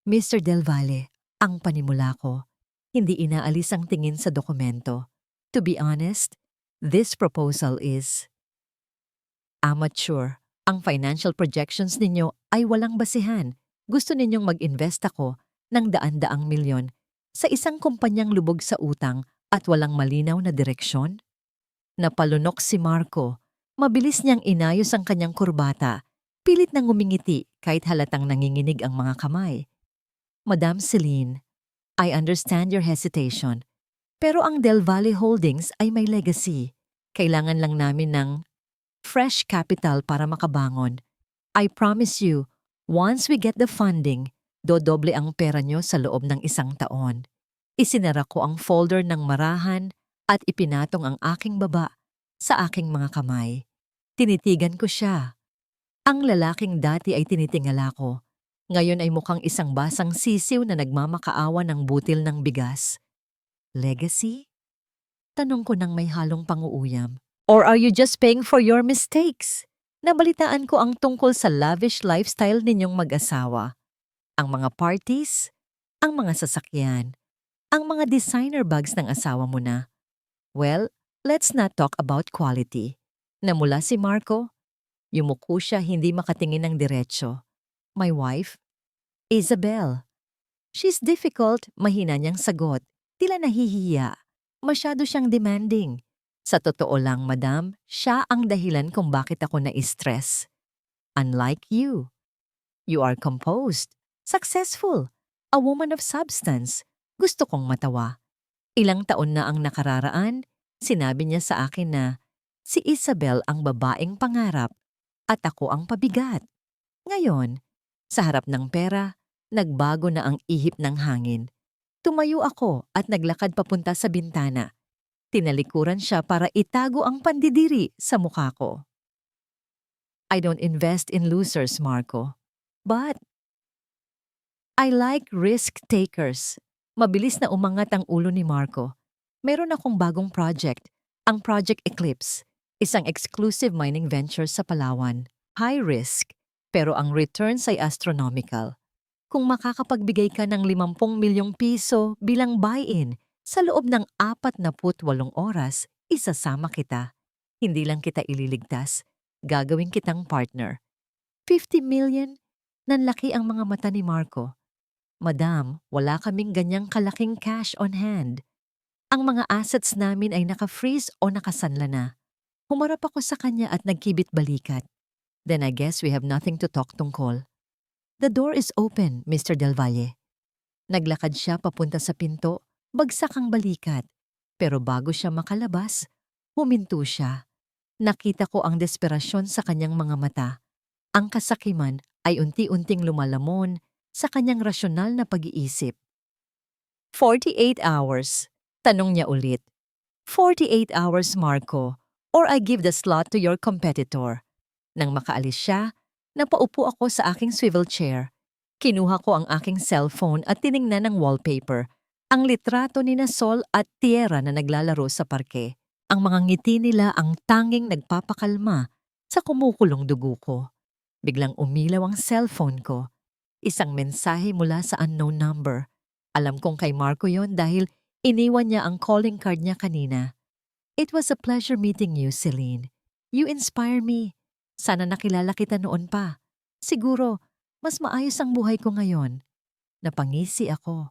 Mr. Del Valle, ang panimula ko, hindi inaalis ang tingin sa dokumento. To be honest, this proposal is amateur. Ang financial projections ninyo ay walang basihan. Gusto ninyong mag-invest ako ng daan-daang milyon sa isang kumpanyang lubog sa utang at walang malinaw na direksyon? Napalunok si Marco. Mabilis niyang inayos ang kanyang kurbata. Pilit nang ngumingiti kahit halatang nanginginig ang mga kamay. Madam Celine, I understand your hesitation. Pero ang Del Valle Holdings ay may legacy. Kailangan lang namin ng fresh capital para makabangon. I promise you, once we get the funding, dodoble ang pera nyo sa loob ng 1 taon. Isinara ko ang folder ng marahan at ipinatong ang aking baba sa aking mga kamay. Tinitigan ko siya. Ang lalaking dati ay tinitingala ko. Ngayon ay mukhang isang basang sisiw na nagmamakaawa ng butil ng bigas. Legacy? Tanong ko nang may halong panguuyam. Or are you just paying for your mistakes? Nabalitaan ko ang tungkol sa lavish lifestyle ninyong mag-asawa. Ang mga parties, ang mga sasakyan, ang mga designer bags ng asawa mo na. Well, let's not talk about quality. Namula si Marco. Yumuko siya hindi makatingin ng diretsyo. My wife? Isabel. She's difficult, mahina niyang sagot. Tila nahihiya. Masyado siyang demanding. Sa totoo lang, madam, siya ang dahilan kung bakit ako na-stress. Unlike you. You are composed, successful, a woman of substance. Gusto kong matawa. Ilang taon na ang nakararaan, sinabi niya sa akin na si Isabel ang babaeng pangarap at ako ang pabigat. Ngayon, sa harap ng pera, nagbago na ang ihip ng hangin. Tumayo ako at naglakad papunta sa bintana. Tinalikuran siya para itago ang pandidiri sa mukha ko. I don't invest in losers, Marco. But I like risk takers. Mabilis na umangat ang ulo ni Marco. Meron akong bagong project, ang Project Eclipse, isang exclusive mining venture sa Palawan. High risk, pero ang returns ay astronomical. Kung makakapagbigay ka ng 50 milyong piso bilang buy-in sa loob ng 48 oras, isasama kita. Hindi lang kita ililigtas, gagawin kitang partner. 50 million? Nanlaki ang mga mata ni Marco. Madam, wala kaming ganyang kalaking cash on hand. Ang mga assets namin ay naka-freeze o nakasanla na. Humarap ako sa kanya at nagkibit-balikat. Then I guess we have nothing to talk tungkol. The door is open, Mr. Del Valle. Naglakad siya papunta sa pinto, bagsak ang balikat. Pero bago siya makalabas, huminto siya. Nakita ko ang desperasyon sa kanyang mga mata. Ang kasakiman ay unti-unting lumalamon sa kanyang rasyonal na pag-iisip. 48 hours. Tanong niya ulit. 48 hours, Marco, or I give the slot to your competitor. Nang makaalis siya, napaupo ako sa aking swivel chair. Kinuha ko ang aking cellphone at tiningnan ng wallpaper, ang litrato ni Sol at Tierra na naglalaro sa parke. Ang mga ngiti nila ang tanging nagpapakalma sa kumukulong dugo ko. Biglang umilaw ang cellphone ko. Isang mensahe mula sa unknown number. Alam kong kay Marco yon dahil iniwan niya ang calling card niya kanina. It was a pleasure meeting you, Celine. You inspire me. Sana nakilala kita noon pa. Siguro, mas maayos ang buhay ko ngayon. Napangisi ako.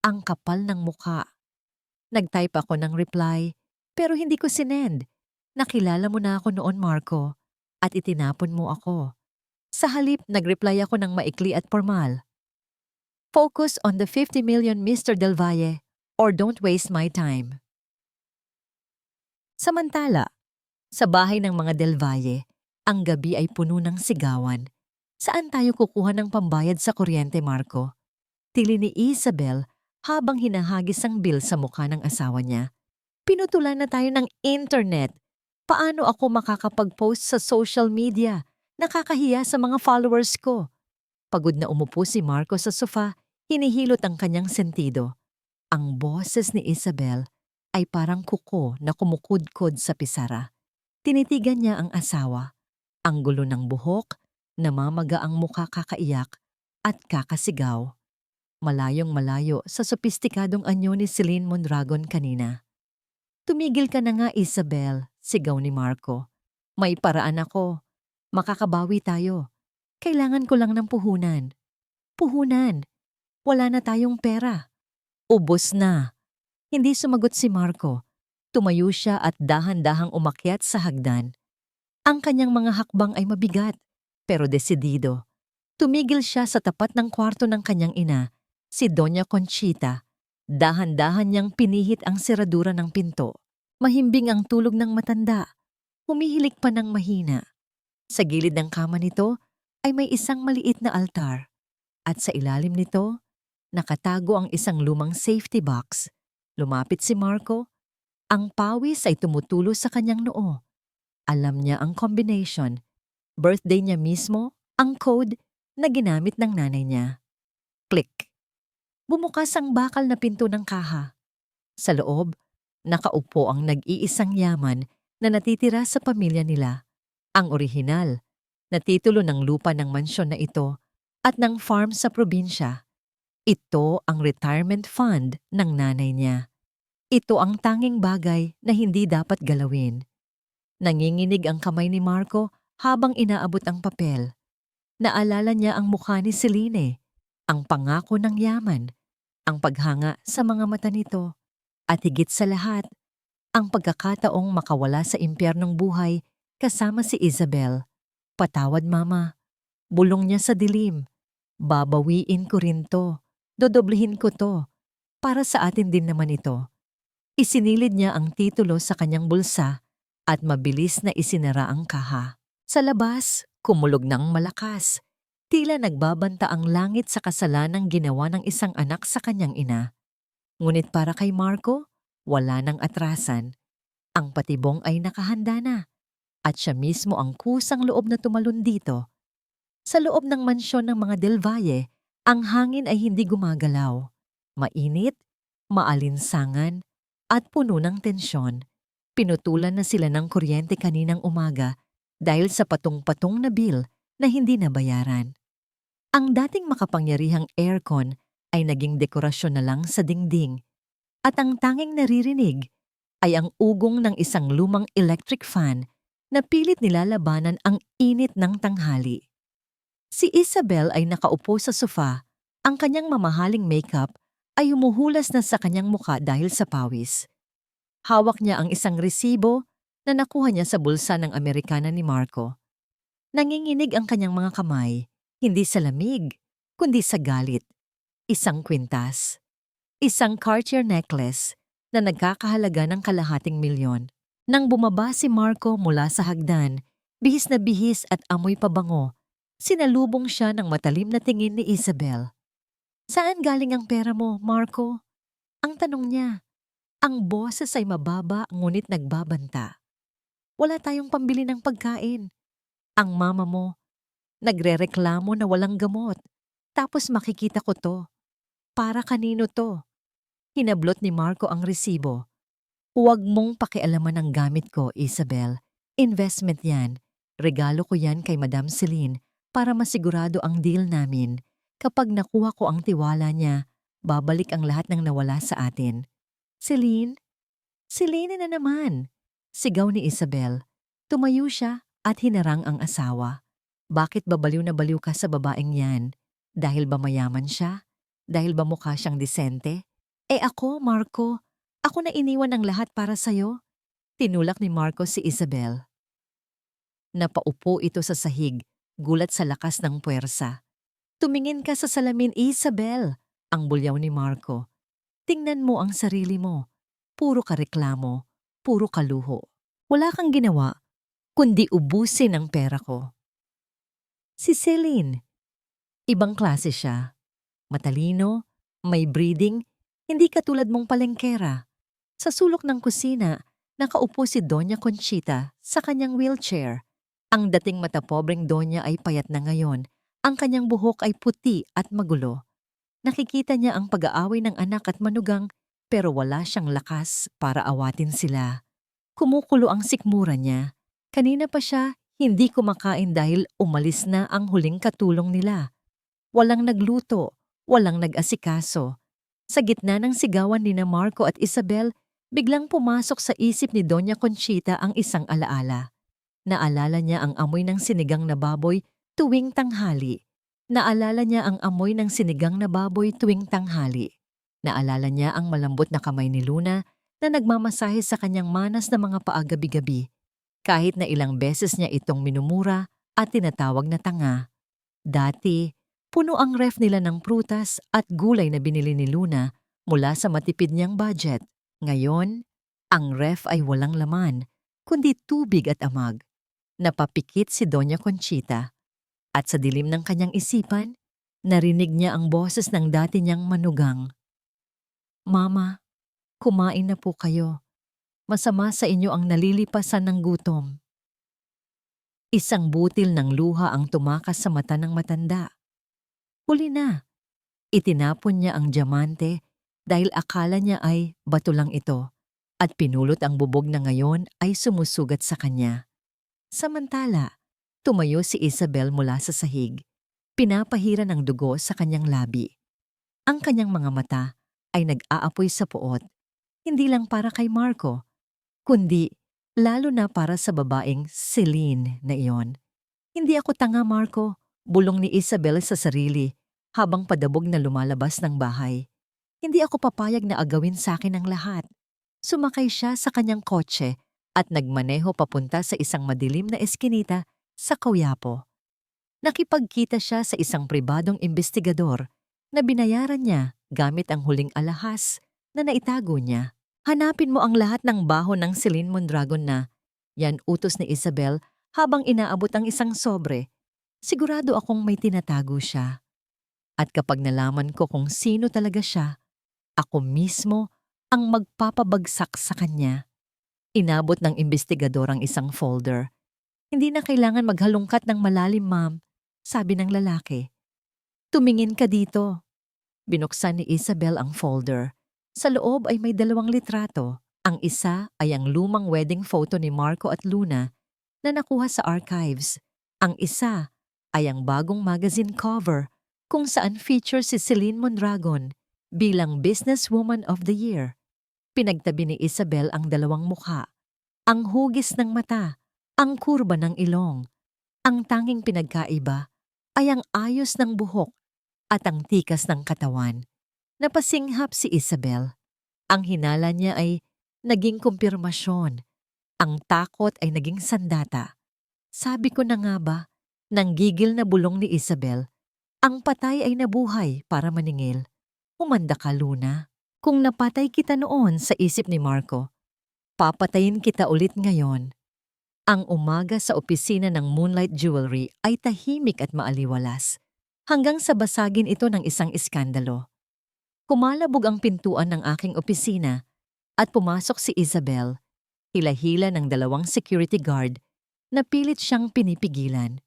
Ang kapal ng mukha. Nag-type ako ng reply, pero hindi ko sinend. Nakilala mo na ako noon, Marco, at itinapon mo ako. Sa halip, nag-reply ako ng maikli at formal. Focus on the 50 million, Mr. Del Valle, or don't waste my time. Samantala, sa bahay ng mga Del Valle, ang gabi ay puno ng sigawan. Saan tayo kukuha ng pambayad sa kuryente, Marco? Tili ni Isabel habang hinahagis ang bill sa mukha ng asawa niya. Pinutulan na tayo ng internet. Paano ako makakapag-post sa social media? Nakakahiya sa mga followers ko. Pagod na umupo si Marco sa sofa, hinihilot ang kanyang sentido. Ang boses ni Isabel ay parang kuko na kumukudkod sa pisara. Tinitigan niya ang asawa. Ang gulo ng buhok, namamaga ang mukha kakaiyak at kakasigaw. Malayong malayo sa sopistikadong anyo ni Celine Mondragon kanina. Tumigil ka na nga, Isabel, sigaw ni Marco. May paraan ako. Makakabawi tayo. Kailangan ko lang ng puhunan. Puhunan. Wala na tayong pera. Ubos na. Hindi sumagot si Marco. Tumayo siya at dahan-dahang umakyat sa hagdan. Ang kanyang mga hakbang ay mabigat, pero desidido. Tumigil siya sa tapat ng kwarto ng kanyang ina, si Doña Conchita. Dahan-dahan niyang pinihit ang seradura ng pinto. Mahimbing ang tulog ng matanda. Humihilik pa ng mahina. Sa gilid ng kama nito ay may isang maliit na altar. At sa ilalim nito, nakatago ang isang lumang safety box. Lumapit si Marco. Ang pawis ay tumutulo sa kanyang noo. Alam niya ang combination. Birthday niya mismo, ang code na ginamit ng nanay niya. Click. Bumukas ang bakal na pinto ng kaha. Sa loob, nakaupo ang nag-iisang yaman na natitira sa pamilya nila. Ang orihinal, na titulo ng lupa ng mansyon na ito at ng farm sa probinsya. Ito ang retirement fund ng nanay niya. Ito ang tanging bagay na hindi dapat galawin. Nanginginig ang kamay ni Marco habang inaabot ang papel. Naalala niya ang mukha ni Celine, ang pangako ng yaman, ang paghanga sa mga mata nito, at higit sa lahat, ang pagkakataong makawala sa impyernong buhay kasama si Isabel. Patawad mama, bulong niya sa dilim. Babawiin ko rin to, dodoblihin ko to, para sa atin din naman ito. Isinilid niya ang titulo sa kanyang bulsa at mabilis na isinara ang kaha. Sa labas, kumulog ng malakas. Tila nagbabanta ang langit sa kasalanang ginawa ng isang anak sa kanyang ina. Ngunit para kay Marco, wala nang atrasan. Ang patibong ay nakahanda na. At siya mismo ang kusang loob na tumalon dito. Sa loob ng mansyon ng mga Del Valle, ang hangin ay hindi gumagalaw. Mainit, maalinsangan, at puno ng tensyon. Pinutulan na sila ng kuryente kaninang umaga dahil sa patong-patong na bill na hindi nabayaran. Ang dating makapangyarihang aircon ay naging dekorasyon na lang sa dingding at ang tanging naririnig ay ang ugong ng isang lumang electric fan na pilit nilalabanan ang init ng tanghali. Si Isabel ay nakaupo sa sofa, ang kanyang mamahaling makeup ay humuhulas na sa kanyang muka dahil sa pawis. Hawak niya ang isang resibo na nakuha niya sa bulsa ng Amerikana ni Marco. Nanginginig ang kanyang mga kamay, hindi sa lamig, kundi sa galit. Isang kwintas. Isang Cartier necklace na nagkakahalaga ng ₱250,000. Nang bumaba si Marco mula sa hagdan, bihis na bihis at amoy pabango, sinalubong siya ng matalim na tingin ni Isabel. Saan galing ang pera mo, Marco? Ang tanong niya. Ang boses ay mababa ngunit nagbabanta. Wala tayong pambili ng pagkain. Ang mama mo, nagrereklamo na walang gamot. Tapos makikita ko to. Para kanino to? Hinablot ni Marco ang resibo. Huwag mong pakialaman ang gamit ko, Isabel. Investment yan. Regalo ko yan kay Madam Celine para masigurado ang deal namin. Kapag nakuha ko ang tiwala niya, babalik ang lahat ng nawala sa atin. Celine? Celine na naman! Sigaw ni Isabel. Tumayo siya at hinarang ang asawa. Bakit ba baliw na baliw ka sa babaeng yan? Dahil ba mayaman siya? Dahil ba mukha siyang disente? Ako, Marco, ako na iniwan ng lahat para sa'yo. Tinulak ni Marco si Isabel. Napaupo ito sa sahig, gulat sa lakas ng puwersa. Tumingin ka sa salamin, Isabel, ang bulyaw ni Marco. Tingnan mo ang sarili mo. Puro ka reklamo, puro ka luho. Wala kang ginawa, kundi ubusin ang pera ko. Si Celine, ibang klase siya. Matalino, may breeding, hindi katulad mong palengkera. Sa sulok ng kusina, nakaupo si Doña Conchita sa kanyang wheelchair. Ang dating matapobreng Doña ay payat na ngayon. Ang kanyang buhok ay puti at magulo. Nakikita niya ang pag-aaway ng anak at manugang pero wala siyang lakas para awatin sila. Kumukulo ang sikmura niya. Kanina pa siya hindi kumakain dahil umalis na ang huling katulong nila. Walang nagluto, walang nag-asikaso. Sa gitna ng sigawan ni Marco at Isabel, biglang pumasok sa isip ni Doña Conchita ang isang alaala. Naalala niya ang amoy ng sinigang na baboy tuwing tanghali. Naalala niya ang amoy ng sinigang na baboy tuwing tanghali. Naalala niya ang malambot na kamay ni Luna na nagmamasahe sa kanyang manas na mga paa gabi-gabi, kahit na ilang beses niya itong minumura at tinatawag na tanga. Dati, puno ang ref nila ng prutas at gulay na binili ni Luna mula sa matipid niyang budget. Ngayon, ang ref ay walang laman, kundi tubig at amag. Napapikit si Doña Conchita. At sa dilim ng kanyang isipan, narinig niya ang boses ng dati niyang manugang. Mama, kumain na po kayo. Masama sa inyo ang nalilipasan ng gutom. Isang butil ng luha ang tumakas sa mata ng matanda. Huli na. Itinapon niya ang diamante dahil akala niya ay bato lang ito at pinulot ang bubog na ngayon ay sumusugat sa kanya. Samantala, tumayo si Isabel mula sa sahig. Pinapahira ng dugo sa kanyang labi. Ang kanyang mga mata ay nag-aapoy sa puot, hindi lang para kay Marco, kundi lalo na para sa babaeng Celine na iyon. Hindi ako tanga, Marco, bulong ni Isabel sa sarili habang padabog na lumalabas ng bahay. Hindi ako papayag na agawin sa akin ang lahat. Sumakay siya sa kanyang kotse at nagmaneho papunta sa isang madilim na eskinita sa Coyapo. Nakipagkita siya sa isang pribadong investigador na binayaran niya gamit ang huling alahas na naitago niya. Hanapin mo ang lahat ng baho ng Celine Mondragon na, yan utos ni Isabel habang inaabot ang isang sobre. Sigurado akong may tinatago siya. At kapag nalaman ko kung sino talaga siya, ako mismo ang magpapabagsak sa kanya. Inabot ng investigador ang isang folder. Hindi na kailangan maghalongkat ng malalim, ma'am, sabi ng lalaki. Tumingin ka dito. Binuksan ni Isabel ang folder. Sa loob ay may 2 litrato. Ang isa ay ang lumang wedding photo ni Marco at Luna na nakuha sa archives. Ang isa ay ang bagong magazine cover kung saan feature si Celine Mondragon bilang Businesswoman of the Year. Pinagtabi ni Isabel ang 2 mukha. Ang hugis ng mata, ang kurba ng ilong. Ang tanging pinagkaiba ay ang ayos ng buhok at ang tikas ng katawan. Napasinghap si Isabel. Ang hinala niya ay naging kumpirmasyon. Ang takot ay naging sandata. Sabi ko na nga ba, nang gigil na bulong ni Isabel, ang patay ay nabuhay para maningil. Umanda ka, Luna. Kung napatay kita noon sa isip ni Marco, papatayin kita ulit ngayon. Ang umaga sa opisina ng Moonlight Jewelry ay tahimik at maaliwalas, hanggang sa basagin ito ng isang iskandalo. Kumalabog ang pintuan ng aking opisina at pumasok si Isabel, hila-hila ng 2 security guard na pilit siyang pinipigilan.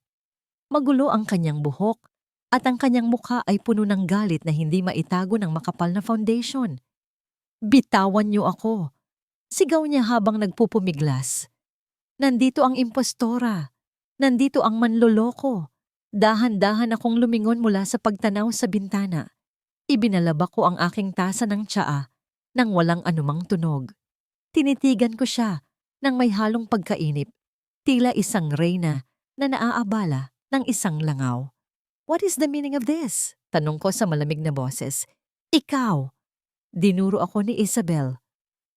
Magulo ang kanyang buhok at ang kanyang mukha ay puno ng galit na hindi maitago ng makapal na foundation. Bitawan niyo ako, sigaw niya habang nagpupumiglas. Nandito ang impostora. Nandito ang manloloko. Dahan-dahan akong lumingon mula sa pagtanaw sa bintana. Ibinalaba ko ang aking tasa ng tsaa nang walang anumang tunog. Tinitigan ko siya nang may halong pagkainip, tila isang reyna na naaabala ng isang langaw. What is the meaning of this? Tanong ko sa malamig na boses. Ikaw! Dinuro ako ni Isabel.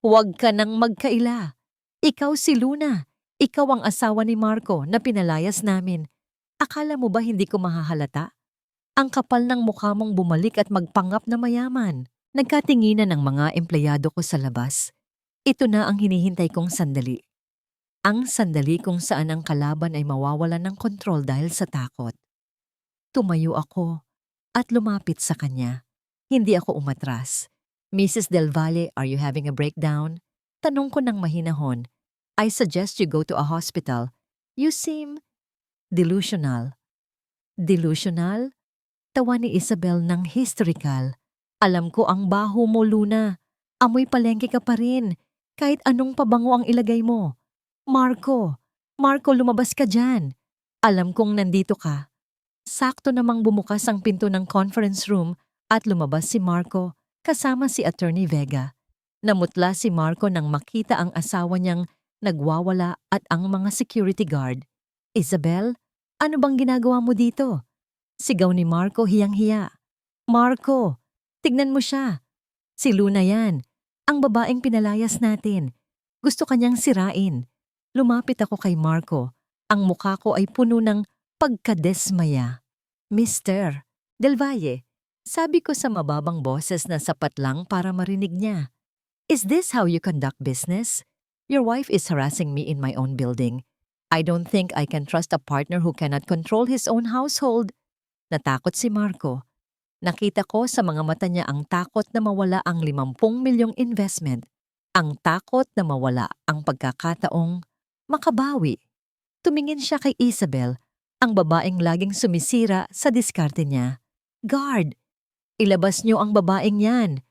Huwag ka nang magkaila. Ikaw si Luna. Ikaw ang asawa ni Marco na pinalayas namin. Akala mo ba hindi ko mahahalata? Ang kapal ng mukha mong bumalik at magpangap na mayaman. Nagkatinginan ng mga empleyado ko sa labas. Ito na ang hinihintay kong sandali. Ang sandali kung saan ang kalaban ay mawawalan ng kontrol dahil sa takot. Tumayo ako at lumapit sa kanya. Hindi ako umatras. Mrs. Del Valle, are you having a breakdown? Tanong ko ng mahinahon. I suggest you go to a hospital. You seem delusional. Delusional? Tawa ni Isabel ng hysterical. Alam ko ang baho mo, Luna. Amoy palengke ka pa rin. Kahit anong pabango ang ilagay mo. Marco, lumabas ka dyan. Alam kong nandito ka. Sakto namang bumukas ang pinto ng conference room at lumabas si Marco kasama si Attorney Vega. Namutla si Marco nang makita ang asawa niyang nagwawala at ang mga security guard. Isabel, ano bang ginagawa mo dito? Sigaw ni Marco hiyang-hiya. Marco, tignan mo siya. Si Luna yan. Ang babaeng pinalayas natin. Gusto kanyang sirain. Lumapit ako kay Marco. Ang mukha ko ay puno ng pagkadesmaya. Mr. Del Valle, sabi ko sa mababang boses na sapat lang para marinig niya. Is this how you conduct business? Your wife is harassing me in my own building. I don't think I can trust a partner who cannot control his own household. Natakot si Marco. Nakita ko sa mga mata niya ang takot na mawala ang 50 milyong investment. Ang takot na mawala ang pagkakataong makabawi. Tumingin siya kay Isabel, ang babaeng laging sumisira sa diskarte niya. Guard! Ilabas niyo ang babaeng yan.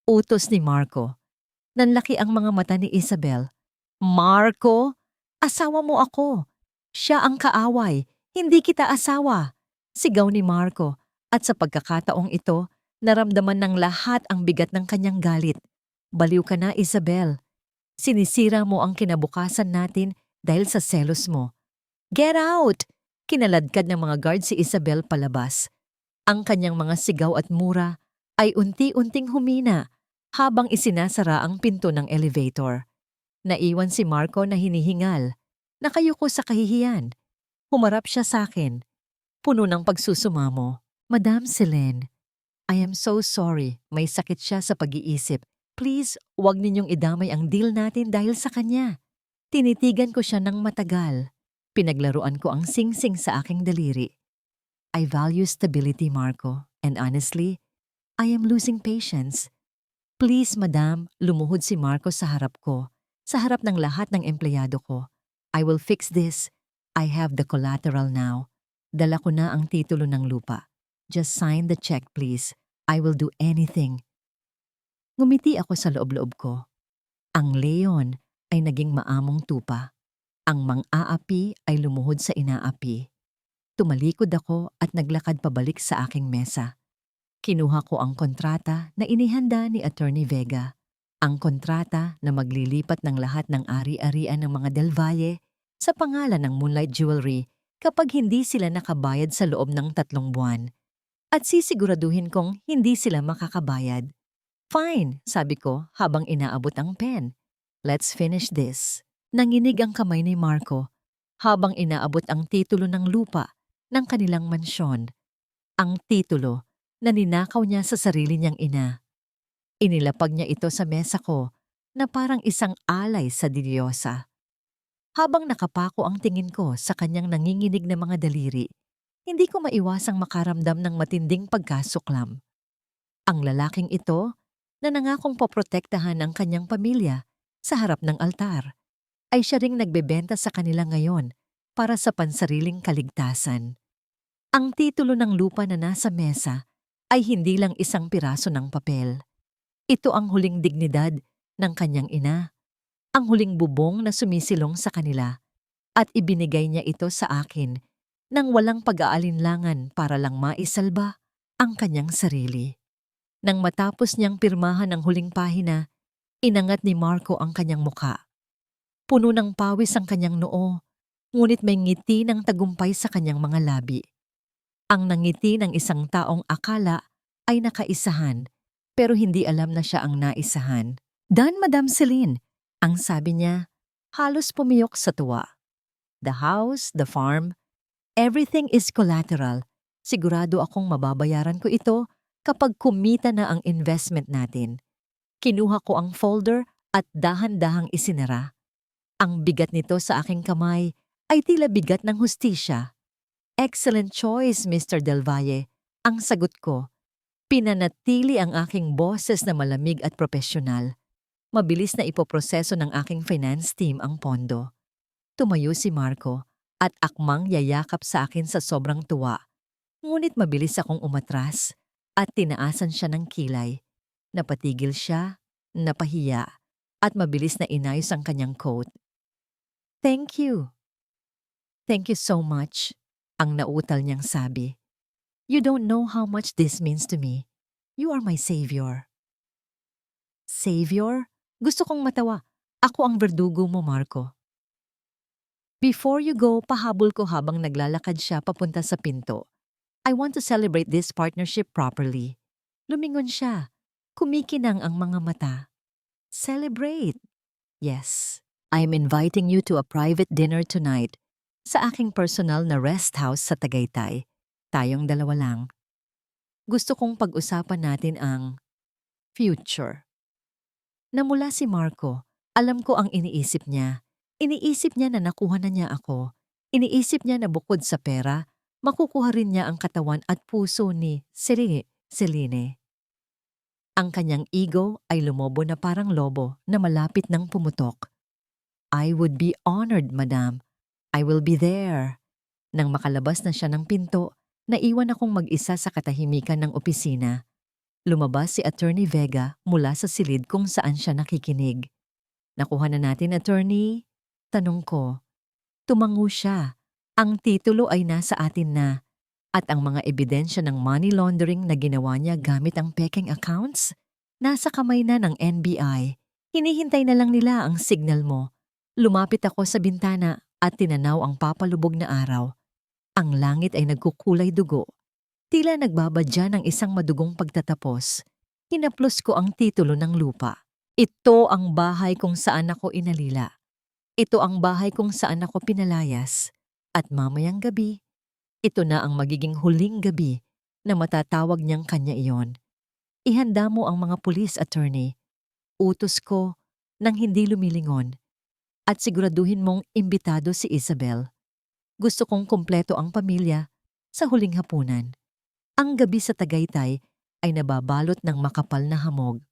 Utos ni Marco. Nanlaki ang mga mata ni Isabel. Marco, asawa mo ako. Siya ang kaaway, hindi kita asawa. Sigaw ni Marco at sa pagkakataong ito, naramdaman ng lahat ang bigat ng kanyang galit. Baliw ka na, Isabel. Sinisira mo ang kinabukasan natin dahil sa selos mo. Get out! Kinaladkad ng mga guard si Isabel palabas. Ang kanyang mga sigaw at mura ay unti-unting humina habang isinasara ang pinto ng elevator. Naiwan si Marco na hinihingal. Nakayuko sa kahihiyan. Humarap siya sa akin. Puno ng pagsusumamo. Madam Selene, I am so sorry. May sakit siya sa pag-iisip. Please, huwag ninyong idamay ang deal natin dahil sa kanya. Tinitigan ko siya ng matagal. Pinaglaruan ko ang singsing sa aking daliri. I value stability, Marco. And honestly, I am losing patience. Please, madam, lumuhod si Marco sa harap ko. Sa harap ng lahat ng empleyado ko. I will fix this. I have the collateral now. Dala ko na ang titulo ng lupa. Just sign the check, please. I will do anything. Ngumiti ako sa loob-loob ko. Ang leon ay naging maamong tupa. Ang mang-aapi ay lumuhod sa inaapi. Tumalikod ako at naglakad pabalik sa aking mesa. Kinuha ko ang kontrata na inihanda ni Attorney Vega. Ang kontrata na maglilipat ng lahat ng ari-arian ng mga Del Valle sa pangalan ng Moonlight Jewelry kapag hindi sila nakabayad sa loob ng 3 buwan. At sisiguraduhin kong hindi sila makakabayad. Fine, sabi ko habang inaabot ang pen. Let's finish this. Nanginig ang kamay ni Marco habang inaabot ang titulo ng lupa ng kanilang mansyon. Ang titulo na ninakaw niya sa sarili niyang ina. Inilapag niya ito sa mesa ko na parang isang alay sa Diyosa. Habang nakapako ang tingin ko sa kanyang nanginginig na mga daliri, hindi ko maiwasang makaramdam ng matinding pagkasuklam. Ang lalaking ito, na nangakong poprotektahan ang kanyang pamilya sa harap ng altar, ay siya ring nagbebenta sa kanila ngayon para sa pansariling kaligtasan. Ang titulo ng lupa na nasa mesa ay hindi lang isang piraso ng papel. Ito ang huling dignidad ng kanyang ina, ang huling bubong na sumisilong sa kanila, at ibinigay niya ito sa akin nang walang pag-aalinlangan para lang maisalba ang kanyang sarili. Nang matapos niyang pirmahan ang huling pahina, inangat ni Marco ang kanyang muka. Puno ng pawis ang kanyang noo, ngunit may ngiti ng tagumpay sa kanyang mga labi. Ang nangiti ng isang taong akala ay nakaisahan, pero hindi alam na siya ang naisahan. Done, Madam Celine, ang sabi niya, halos pumiyok sa tuwa. The house, the farm, everything is collateral. Sigurado akong mababayaran ko ito kapag kumita na ang investment natin. Kinuha ko ang folder at dahan-dahang isinara. Ang bigat nito sa aking kamay ay tila bigat ng hustisya. Excellent choice, Mr. Del Valle, ang sagot ko. Pinanatili ang aking boses na malamig at propesyonal. Mabilis na ipoproseso ng aking finance team ang pondo. Tumayo si Marco at akmang yayakap sa akin sa sobrang tuwa. Ngunit mabilis akong umatras at tinaasan siya ng kilay. Napatigil siya, napahiya, at mabilis na inayos ang kanyang coat. Thank you. Thank you so much, ang nautal niyang sabi. You don't know how much this means to me. You are my savior. Savior? Gusto kong matawa. Ako ang verdugo mo, Marco. Before you go, pahabol ko habang naglalakad siya papunta sa pinto. I want to celebrate this partnership properly. Lumingon siya. Kumikinang ang mga mata. Celebrate! Yes, I'm inviting you to a private dinner tonight sa aking personal na rest house sa Tagaytay. Tayong dalawa lang. Gusto kong pag-usapan natin ang future. Namula si Marco, alam ko ang iniisip niya. Iniisip niya na nakuha na niya ako. Iniisip niya na bukod sa pera, makukuha rin niya ang katawan at puso ni Celine. Ang kanyang ego ay lumobo na parang lobo na malapit ng pumutok. I would be honored, madam. I will be there. Nang makalabas na siya ng pinto, naiwan akong mag-isa sa katahimikan ng opisina. Lumabas si Attorney Vega mula sa silid kung saan siya nakikinig. Nakuha na natin, attorney? Tanong ko. Tumango siya. Ang titulo ay nasa atin na. At ang mga ebidensya ng money laundering na ginawa niya gamit ang peking accounts? Nasa kamay na ng NBI. Hinihintay na lang nila ang signal mo. Lumapit ako sa bintana at tinanaw ang papalubog na araw. Ang langit ay nagkukulay dugo. Tila nagbabadya ng isang madugong pagtatapos. Hinaplos ko ang titulo ng lupa. Ito ang bahay kung saan ako inalila. Ito ang bahay kung saan ako pinalayas. At mamayang gabi, ito na ang magiging huling gabi na matatawag niyang kanya iyon. Ihanda mo ang mga pulis, attorney. Utos ko nang hindi lumilingon. At siguraduhin mong imbitado si Isabel. Gusto kong kumpleto ang pamilya sa huling hapunan. Ang gabi sa Tagaytay ay nababalot ng makapal na hamog.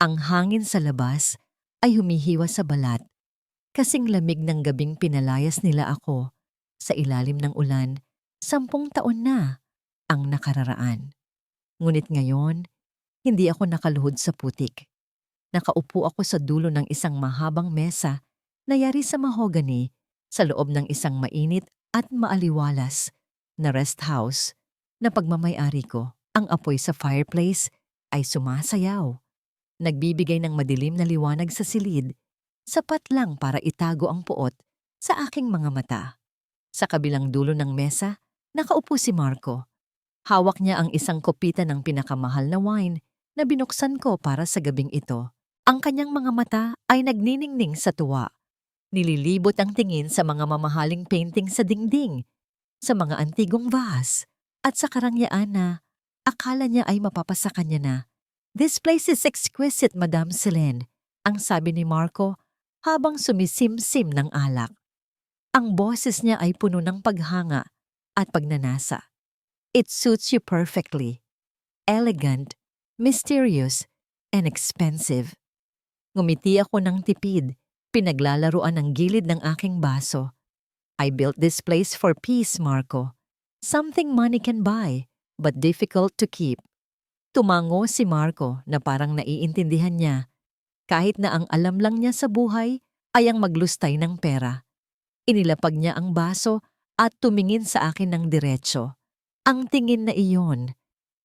Ang hangin sa labas ay humihiwa sa balat. Kasing lamig ng gabing pinalayas nila ako sa ilalim ng ulan, 10 taon na ang nakararaan. Ngunit ngayon, hindi ako nakaluhod sa putik. Nakaupo ako sa dulo ng isang mahabang mesa na yari sa mahogany sa loob ng isang mainit at maaliwalas na rest house na pagmamay-ari ko. Ang apoy sa fireplace ay sumasayaw. Nagbibigay ng madilim na liwanag sa silid, sapat lang para itago ang puot sa aking mga mata. Sa kabilang dulo ng mesa, nakaupo si Marco. Hawak niya ang isang kopita ng pinakamahal na wine na binuksan ko para sa gabing ito. Ang kanyang mga mata ay nagniningning sa tuwa. Nililibot ang tingin sa mga mamahaling painting sa dingding, sa mga antigong vase, at sa karangyaan na akala niya ay mapapasa kanya na. This place is exquisite, Madam Celine, ang sabi ni Marco habang sumisimsim ng alak. Ang boses niya ay puno ng paghanga at pagnanasa. It suits you perfectly. Elegant, mysterious, and expensive. Ngumiti ako ng tipid, pinaglalaruan ang gilid ng aking baso. I built this place for peace, Marco. Something money can buy, but difficult to keep. Tumango si Marco na parang naiintindihan niya. Kahit na ang alam lang niya sa buhay ay ang maglustay ng pera. Inilapag niya ang baso at tumingin sa akin ng diretso. Ang tingin na iyon,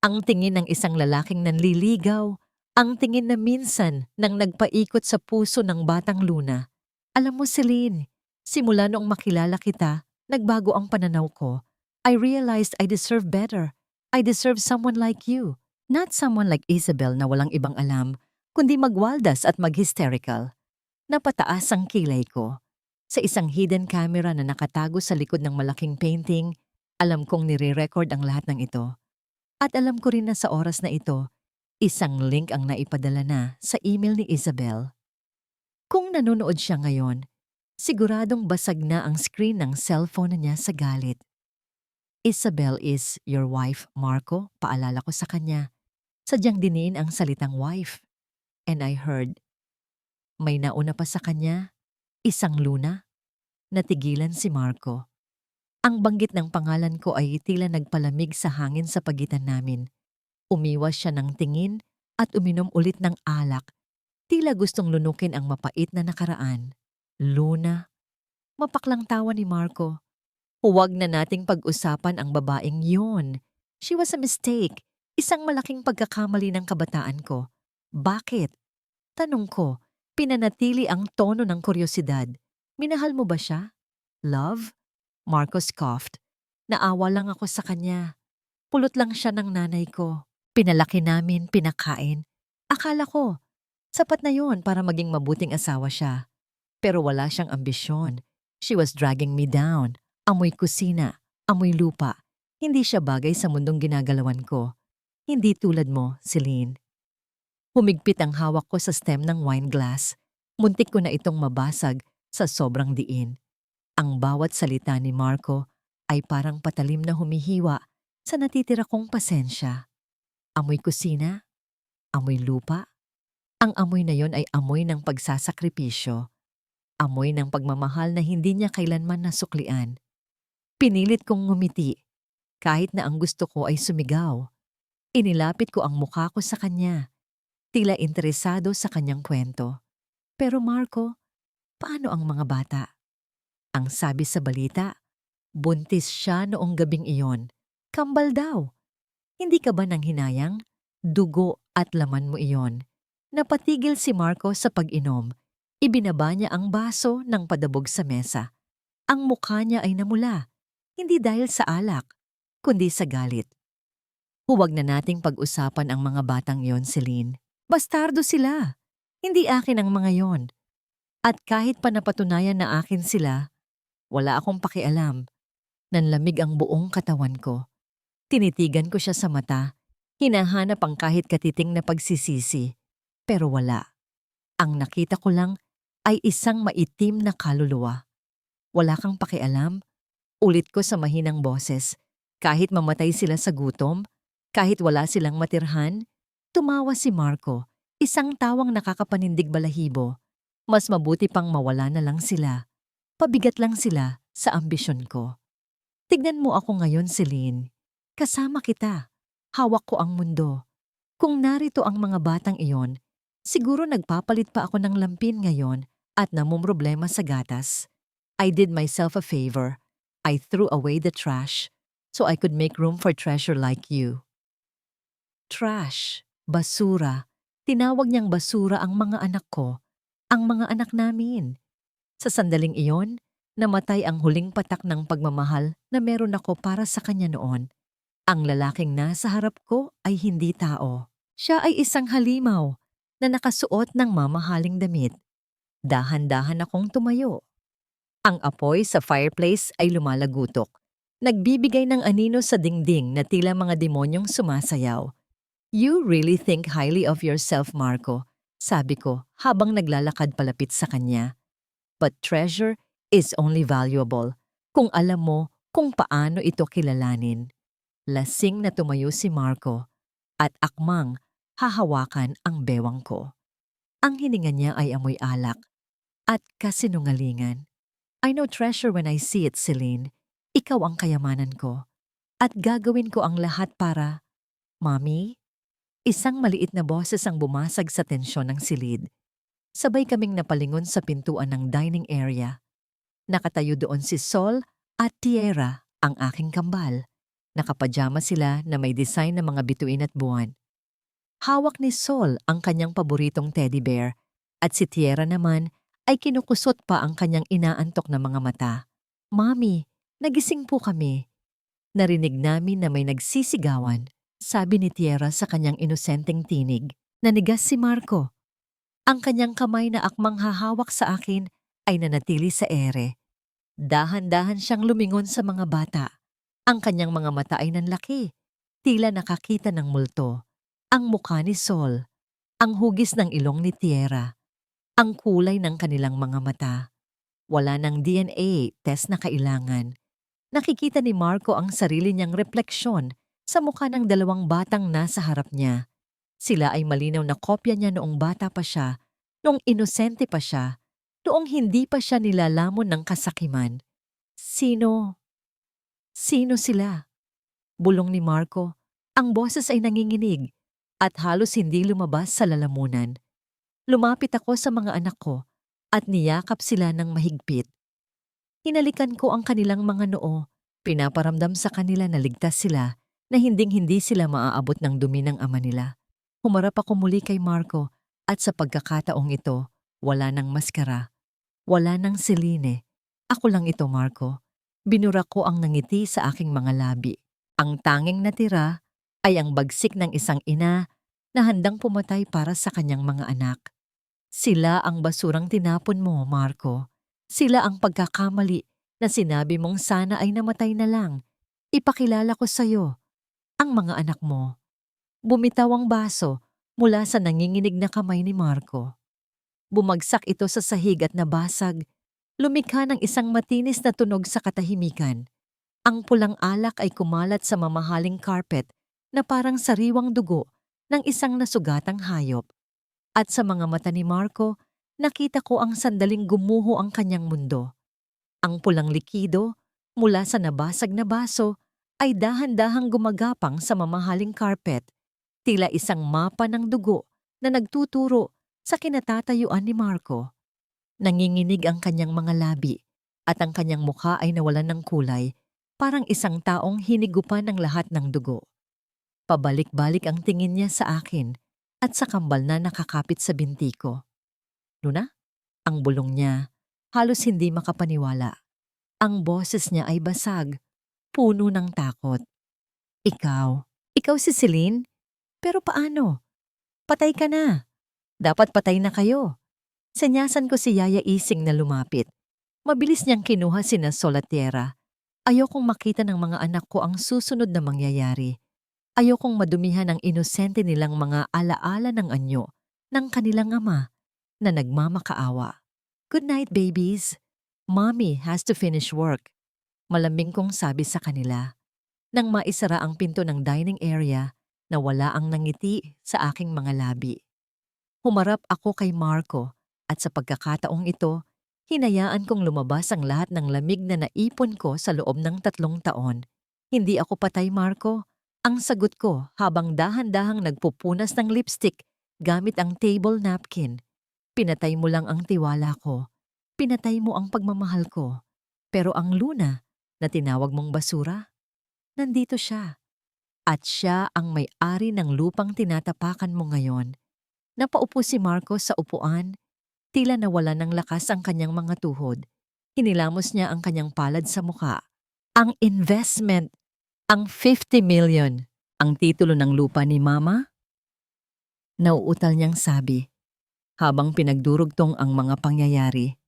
ang tingin ng isang lalaking nanliligaw, ang tingin na minsan nang nagpaikot sa puso ng batang Luna. Alam mo, Celine, simula noong makilala kita, nagbago ang pananaw ko. I realized I deserve better. I deserve someone like you. Not someone like Isabel na walang ibang alam, kundi magwaldas at mag-hysterical. Napataas ang kilay ko. Sa isang hidden camera na nakatago sa likod ng malaking painting, alam kong nire-record ang lahat ng ito. At alam ko rin na sa oras na ito, isang link ang naipadala na sa email ni Isabel. Kung nanonood siya ngayon, siguradong basag na ang screen ng cellphone niya sa galit. Isabel is your wife, Marco, paalala ko sa kanya. Sadyang diniin ang salitang wife. And I heard, may nauna pa sa kanya, isang Luna. Natigilan si Marco. Ang banggit ng pangalan ko ay tila nagpalamig sa hangin sa pagitan namin. Umiwas siya ng tingin at uminom ulit ng alak. Tila gustong lunukin ang mapait na nakaraan. Luna. Mapaklang tawa ni Marco. Huwag na nating pag-usapan ang babaeng yun. She was a mistake. Isang malaking pagkakamali ng kabataan ko. Bakit? Tanong ko, pinanatili ang tono ng kuryosidad. Minahal mo ba siya? Love? Marco scoffed. Naawa lang ako sa kanya. Pulot lang siya ng nanay ko. Pinalaki namin, pinakain. Akala ko, Sapat na yon para maging mabuting asawa siya. Pero wala siyang ambisyon. She was dragging me down. Amoy kusina, amoy lupa. Hindi siya bagay sa mundong ginagalawan ko. Hindi tulad mo, Celine. Humigpit ang hawak ko sa stem ng wine glass. Muntik ko na itong mabasag sa sobrang diin. Ang bawat salita ni Marco ay parang patalim na humihiwa sa natitira kong pasensya. Amoy kusina, amoy lupa. Ang amoy na yon ay amoy ng pagsasakripisyo. Amoy ng pagmamahal na hindi niya kailanman nasuklian. Pinilit kong ngumiti, kahit na ang gusto ko ay sumigaw. Inilapit ko ang mukha ko sa kanya, tila interesado sa kanyang kwento. Pero Marco, paano ang mga bata? Ang sabi sa balita, buntis siya noong gabing iyon. Kambal daw. Hindi ka ba nang hinayang? Dugo at laman mo iyon. Napatigil si Marco sa pag-inom. Ibinaba niya ang baso ng padabog sa mesa. Ang mukha niya ay namula, hindi dahil sa alak, kundi sa galit. Huwag na nating pag-usapan ang mga batang yon, Celine. Bastardo sila. Hindi akin ang mga yon. At kahit pa napatunayan na akin sila, wala akong pakialam. Nanlamig ang buong katawan ko. Tinitigan ko siya sa mata. Hinahanap ang kahit katiting na pagsisisi. Pero wala. Ang nakita ko lang ay isang maitim na kaluluwa. Wala kang pakialam? Ulit ko sa mahinang boses. Kahit mamatay sila sa gutom, kahit wala silang matirhan, tumawa si Marco, isang tawang nakakapanindig balahibo. Mas mabuti pang mawala na lang sila. Pabigat lang sila sa ambisyon ko. Tignan mo ako ngayon, Celine. Kasama kita. Hawak ko ang mundo. Kung narito ang mga batang iyon, siguro nagpapalit pa ako ng lampin ngayon at namumroblema sa gatas. I did myself a favor. I threw away the trash so I could make room for treasure like you. Trash, basura. Tinawag niyang basura ang mga anak ko, ang mga anak namin. Sa sandaling iyon, namatay ang huling patak ng pagmamahal na meron ako para sa kanya noon. Ang lalaking nasa harap ko ay hindi tao. Siya ay isang halimaw na nakasuot ng mamahaling damit. Dahan-dahan akong tumayo. Ang apoy sa fireplace ay lumalagutok. Nagbibigay ng anino sa dingding na tila mga demonyong sumasayaw. You really think highly of yourself, Marco, sabi ko habang naglalakad palapit sa kanya. But treasure is only valuable kung alam mo kung paano ito kilalanin. Lasing na tumayo si Marco at akmang hahawakan ang bewang ko. Ang hininga niya ay amoy alak at kasinungalingan. I know treasure when I see it, Celine. Ikaw ang kayamanan ko. At gagawin ko ang lahat para... Mommy? Isang maliit na boses ang bumasag sa tensyon ng silid. Sabay kaming napalingon sa pintuan ng dining area. Nakatayo doon si Sol at Tierra, ang aking kambal. Nakapajama sila na may design ng mga bituin at buwan. Hawak ni Sol ang kanyang paboritong teddy bear at si Tierra naman ay kinukusot pa ang kanyang inaantok na mga mata. Mami, nagising po kami. Narinig namin na may nagsisigawan, sabi ni Tierra sa kanyang inosenteng tinig. Nanigas si Marco. Ang kanyang kamay na akmang hahawak sa akin ay nanatili sa ere. Dahan-dahan siyang lumingon sa mga bata. Ang kanyang mga mata ay nanlaki, tila nakakita ng multo. Ang mukha ni Sol, ang hugis ng ilong ni Tierra, ang kulay ng kanilang mga mata. Wala ng DNA test na kailangan. Nakikita ni Marco ang sarili niyang refleksyon sa mukha ng dalawang batang nasa harap niya. Sila ay malinaw na kopya niya noong bata pa siya, noong inosente pa siya, noong hindi pa siya nilalamon ng kasakiman. Sino sila? Bulong ni Marco. Ang boses ay nanginginig at halos hindi lumabas sa lalamunan. Lumapit ako sa mga anak ko at niyakap sila ng mahigpit. Hinalikan ko ang kanilang mga noo, pinaparamdam sa kanila na ligtas sila, na hinding-hindi sila maaabot ng dumi ng ama nila. Humarap ako muli kay Marco at sa pagkakataong ito, wala nang maskara, wala nang Celine. Ako lang ito, Marco. Binura ko ang nangiti sa aking mga labi. Ang tanging natira ay ang bagsik ng isang ina na handang pumatay para sa kanyang mga anak. Sila ang basurang tinapon mo, Marco. Sila ang pagkakamali na sinabi mong sana ay namatay na lang. Ipakilala ko sa'yo, ang mga anak mo. Bumitaw ang baso mula sa nanginginig na kamay ni Marco. Bumagsak ito sa sahig at nabasag. Lumikha ng isang matinis na tunog sa katahimikan. Ang pulang alak ay kumalat sa mamahaling carpet na parang sariwang dugo ng isang nasugatang hayop. At sa mga mata ni Marco, nakita ko ang sandaling gumuho ang kanyang mundo. Ang pulang likido mula sa nabasag na baso ay dahan-dahang gumagapang sa mamahaling carpet, tila isang mapa ng dugo na nagtuturo sa kinatatayuan ni Marco. Nanginginig ang kanyang mga labi at ang kanyang mukha ay nawalan ng kulay, parang isang taong hinigupan ng lahat ng dugo. Pabalik-balik ang tingin niya sa akin at sa kambal na nakakapit sa binti ko. Luna? Ang bulong niya, halos hindi makapaniwala. Ang boses niya ay basag, puno ng takot. Ikaw? Ikaw si Celine? Pero paano? Patay ka na. Dapat patay na kayo. Sanyasan ko si Yaya Ising na lumapit. Mabilis niyang kinuha sina Solatiera. Ayokong makita ng mga anak ko ang susunod na mangyayari. Ayokong madumihan ang inosente nilang mga alaala ng anyo ng kanilang ama na nagmamakaawa. Good night, babies. Mommy has to finish work. Malambing kong sabi sa kanila. Nang maisara ang pinto ng dining area, na wala ang nangiti sa aking mga labi. Humarap ako kay Marco at sa pagkakataong ito, hinayaan kong lumabas ang lahat ng lamig na naipon ko sa loob ng 3 taon. Hindi ako patay, Marco. Ang sagot ko habang dahan-dahang nagpupunas ng lipstick gamit ang table napkin. Pinatay mo lang ang tiwala ko. Pinatay mo ang pagmamahal ko. Pero ang Luna na tinawag mong basura, nandito siya. At siya ang may-ari ng lupang tinatapakan mo ngayon. Napaupo si Marco sa upuan, tila nawala ng lakas ang kanyang mga tuhod. Hinilamos niya ang kanyang palad sa muka. Ang investment, ang 50 million, ang titulo ng lupa ni Mama? Nauutal niyang sabi, habang pinagdurugtong ang mga pangyayari.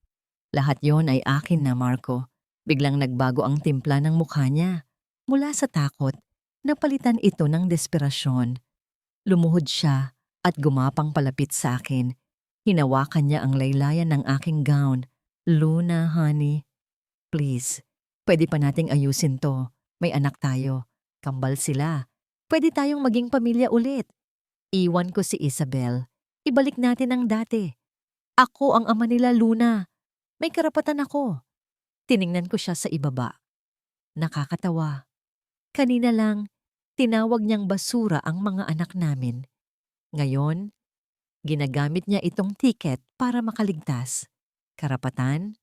Lahat yon ay akin na, Marco. Biglang nagbago ang timpla ng mukha niya. Mula sa takot, napalitan ito ng desperasyon. Lumuhod siya at gumapang palapit sa akin. Hinawakan niya ang laylayan ng aking gown. Luna, honey, please, pwede pa nating ayusin to. May anak tayo. Kambal sila. Pwede tayong maging pamilya ulit. Iwan ko si Isabel. Ibalik natin ang dati. Ako ang ama nila, Luna. May karapatan ako. Tiningnan ko siya sa ibaba. Nakakatawa. Kanina lang, tinawag niyang basura ang mga anak namin. Ngayon, ginagamit niya itong ticket para makaligtas. Karapatan?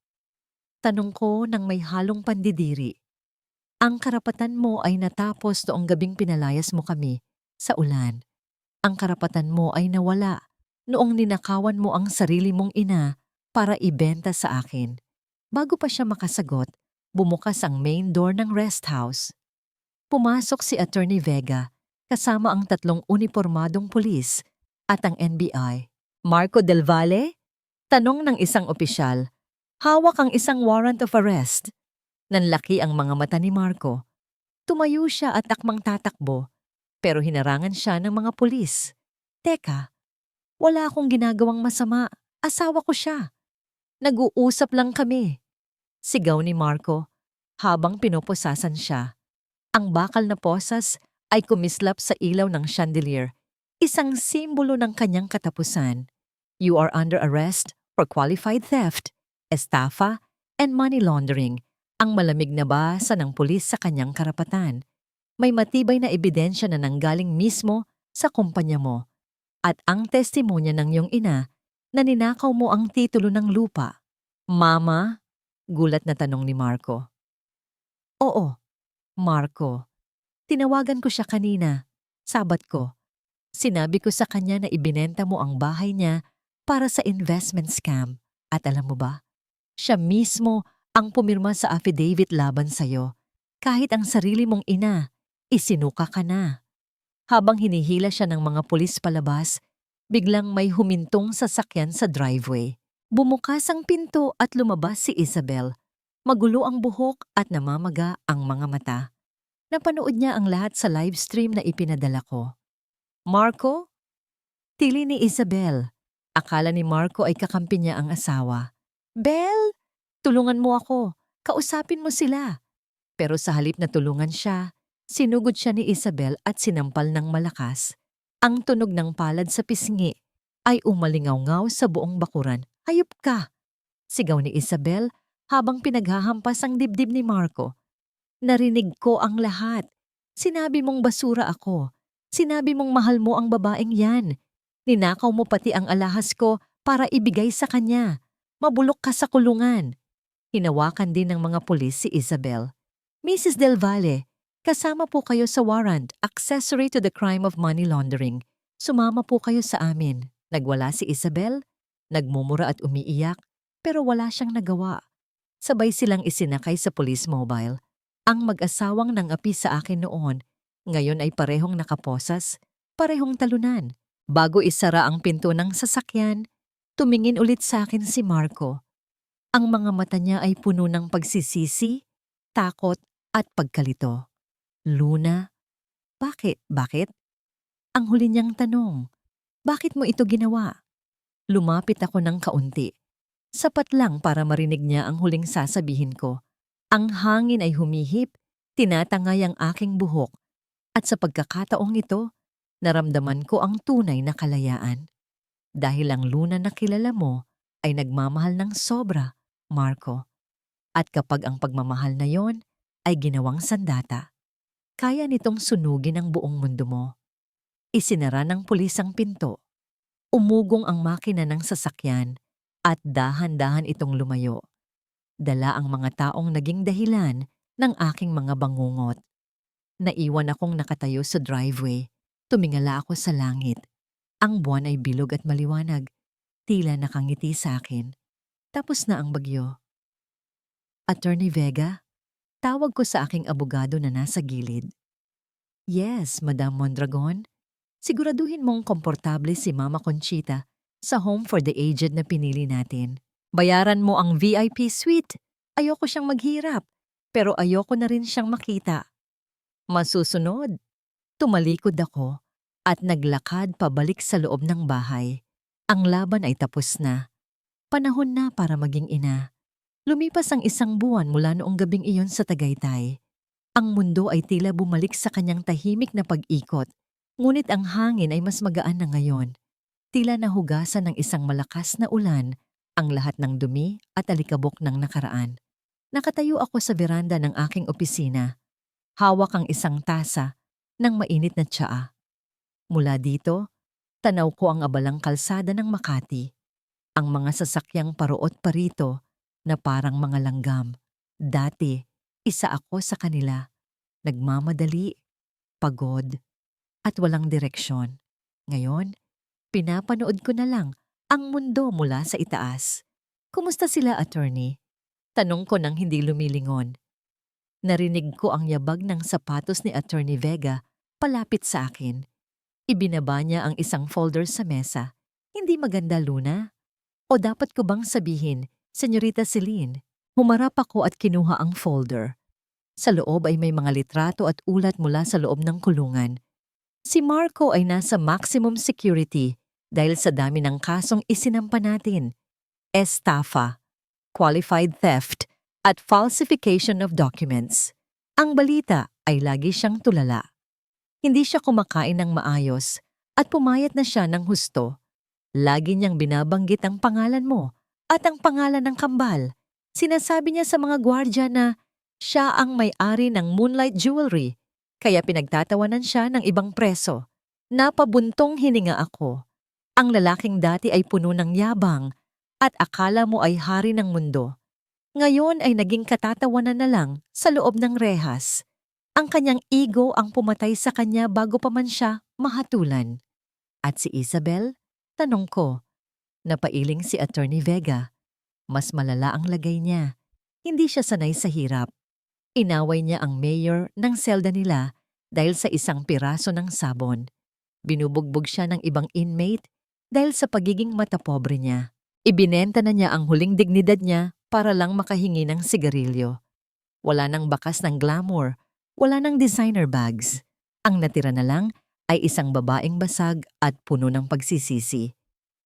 Tanong ko nang may halong pandidiri. Ang karapatan mo ay natapos noong gabing pinalayas mo kami sa ulan. Ang karapatan mo ay nawala noong ninakawan mo ang sarili mong ina para ibenta sa akin. Bago pa siya makasagot, bumukas ang main door ng rest house. Pumasok si Attorney Vega kasama ang 3 unipormadong pulis at ang NBI. Marco Del Valle? Tanong ng isang opisyal. Hawak ang isang warrant of arrest. Nanlaki ang mga mata ni Marco. Tumayo siya at akmang tatakbo, pero hinarangan siya ng mga pulis. Teka, wala akong ginagawang masama. Asawa ko siya. Nag-uusap lang kami. Sigaw ni Marco habang pinoposasan siya. Ang bakal na posas ay kumislap sa ilaw ng chandelier, isang simbolo ng kanyang katapusan. You are under arrest for qualified theft, estafa, and money laundering, ang malamig na basa ng pulis sa kanyang karapatan. May matibay na ebidensya na nanggaling mismo sa kumpanya mo at ang testimonya ng iyong ina na ninakaw mo ang titulo ng lupa. Mama? Gulat na tanong ni Marco. Oo, Marco. Tinawagan ko siya kanina, sabat ko. Sinabi ko sa kanya na ibinenta mo ang bahay niya para sa investment scam. At alam mo ba, siya mismo ang pumirma sa affidavit laban sa'yo. Kahit ang sarili mong ina, isinuka ka na. Habang hinihila siya ng mga pulis palabas, Biglang may humintong sasakyan sa driveway. Bumukas ang pinto at lumabas si Isabel. Magulo ang buhok at namamaga ang mga mata. Napanood niya ang lahat sa live stream na ipinadala ko. Marco? Tili ni Isabel. Akala ni Marco ay kakampi niya ang asawa. Belle, tulungan mo ako. Kausapin mo sila. Pero sa halip na tulungan siya, sinugod siya ni Isabel at sinampal ng malakas. Ang tunog ng palad sa pisngi ay umalingaw-ngaw sa buong bakuran. Hayop ka! Sigaw ni Isabel habang pinaghahampas ang dibdib ni Marco. Narinig ko ang lahat. Sinabi mong basura ako. Sinabi mong mahal mo ang babaeng yan. Ninakaw mo pati ang alahas ko para ibigay sa kanya. Mabulok ka sa kulungan. Hinawakan din ng mga pulis si Isabel. Mrs. Del Valle, kasama po kayo sa warrant, accessory to the crime of money laundering. Sumama po kayo sa amin. Nagwala si Isabel, nagmumura at umiiyak, pero wala siyang nagawa. Sabay silang isinakay sa police mobile. Ang mag-asawang nangapi sa akin noon, ngayon ay parehong nakaposas, parehong talunan. Bago isara ang pinto ng sasakyan, tumingin ulit sa akin si Marco. Ang mga mata niya ay puno ng pagsisisi, takot at pagkalito. Luna, bakit? Bakit? Ang huli niyang tanong, bakit mo ito ginawa? Lumapit ako ng kaunti. Sapat lang para marinig niya ang huling sasabihin ko. Ang hangin ay humihip, tinatangay ang aking buhok. At sa pagkakataong ito, naramdaman ko ang tunay na kalayaan. Dahil ang Luna na kilala mo ay nagmamahal ng sobra, Marco. At kapag ang pagmamahal na yon ay ginawang sandata, kaya nitong sunugin ang buong mundo mo. Isinara ng pulis ang pinto. Umugong ang makina ng sasakyan at dahan-dahan itong lumayo. Dala ang mga taong naging dahilan ng aking mga bangungot. Naiwan akong nakatayo sa driveway. Tumingala ako sa langit. Ang buwan ay bilog at maliwanag. Tila nakangiti sa akin. Tapos na ang bagyo. Attorney Vega, tawag ko sa aking abogado na nasa gilid. Yes, Madam Mondragon. Siguraduhin mong komportable si Mama Conchita sa home for the aged na pinili natin. Bayaran mo ang VIP suite. Ayoko siyang maghirap, pero ayoko na rin siyang makita. Masusunod, tumalikod ako at naglakad pabalik sa loob ng bahay. Ang laban ay tapos na. Panahon na para maging ina. Lumipas ang 1 buwan mula noong gabing iyon sa Tagaytay. Ang mundo ay tila bumalik sa kanyang tahimik na pag-ikot, ngunit ang hangin ay mas magaan na ngayon. Tila nahugasan ng isang malakas na ulan ang lahat ng dumi at alikabok ng nakaraan. Nakatayo ako sa veranda ng aking opisina. Hawak ang isang tasa ng mainit na tsaa. Mula dito, tanaw ko ang abalang kalsada ng Makati. Ang mga sasakyang paruot parito na parang mga langgam. Dati, isa ako sa kanila. Nagmamadali, pagod, at walang direksyon. Ngayon, pinapanood ko na lang ang mundo mula sa itaas. Kumusta sila, attorney? Tanong ko nang hindi lumilingon. Narinig ko ang yabag ng sapatos ni Attorney Vega palapit sa akin. Ibinaba niya ang isang folder sa mesa. Hindi maganda, Luna? O dapat ko bang sabihin, Senyorita Celine? Humarap ako at kinuha ang folder. Sa loob ay may mga litrato at ulat mula sa loob ng kulungan. Si Marco ay nasa maximum security dahil sa dami ng kasong isinampa natin. Estafa, qualified theft, at falsification of documents. Ang balita ay lagi siyang tulala. Hindi siya kumakain ng maayos at pumayat na siya ng husto. Lagi niyang binabanggit ang pangalan mo at ang pangalan ng kambal. Sinasabi niya sa mga gwardya na siya ang may-ari ng Moonlight Jewelry, kaya pinagtatawanan siya ng ibang preso. Napabuntong hininga ako. Ang lalaking dati ay puno ng yabang at akala mo ay hari ng mundo. Ngayon ay naging katatawanan na lang sa loob ng rehas. Ang kanyang ego ang pumatay sa kanya bago pa man siya mahatulan. At si Isabel, tanong ko, napailing si Attorney Vega. Mas malala ang lagay niya. Hindi siya sanay sa hirap. Inaway niya ang mayor ng selda nila dahil sa isang piraso ng sabon. Binubugbog siya ng ibang inmate Dahil sa pagiging matapobre niya, ibinenta na niya ang huling dignidad niya para lang makahingi ng sigarilyo. Wala nang bakas ng glamour, wala nang designer bags. Ang natira na lang ay isang babaeng basag at puno ng pagsisisi.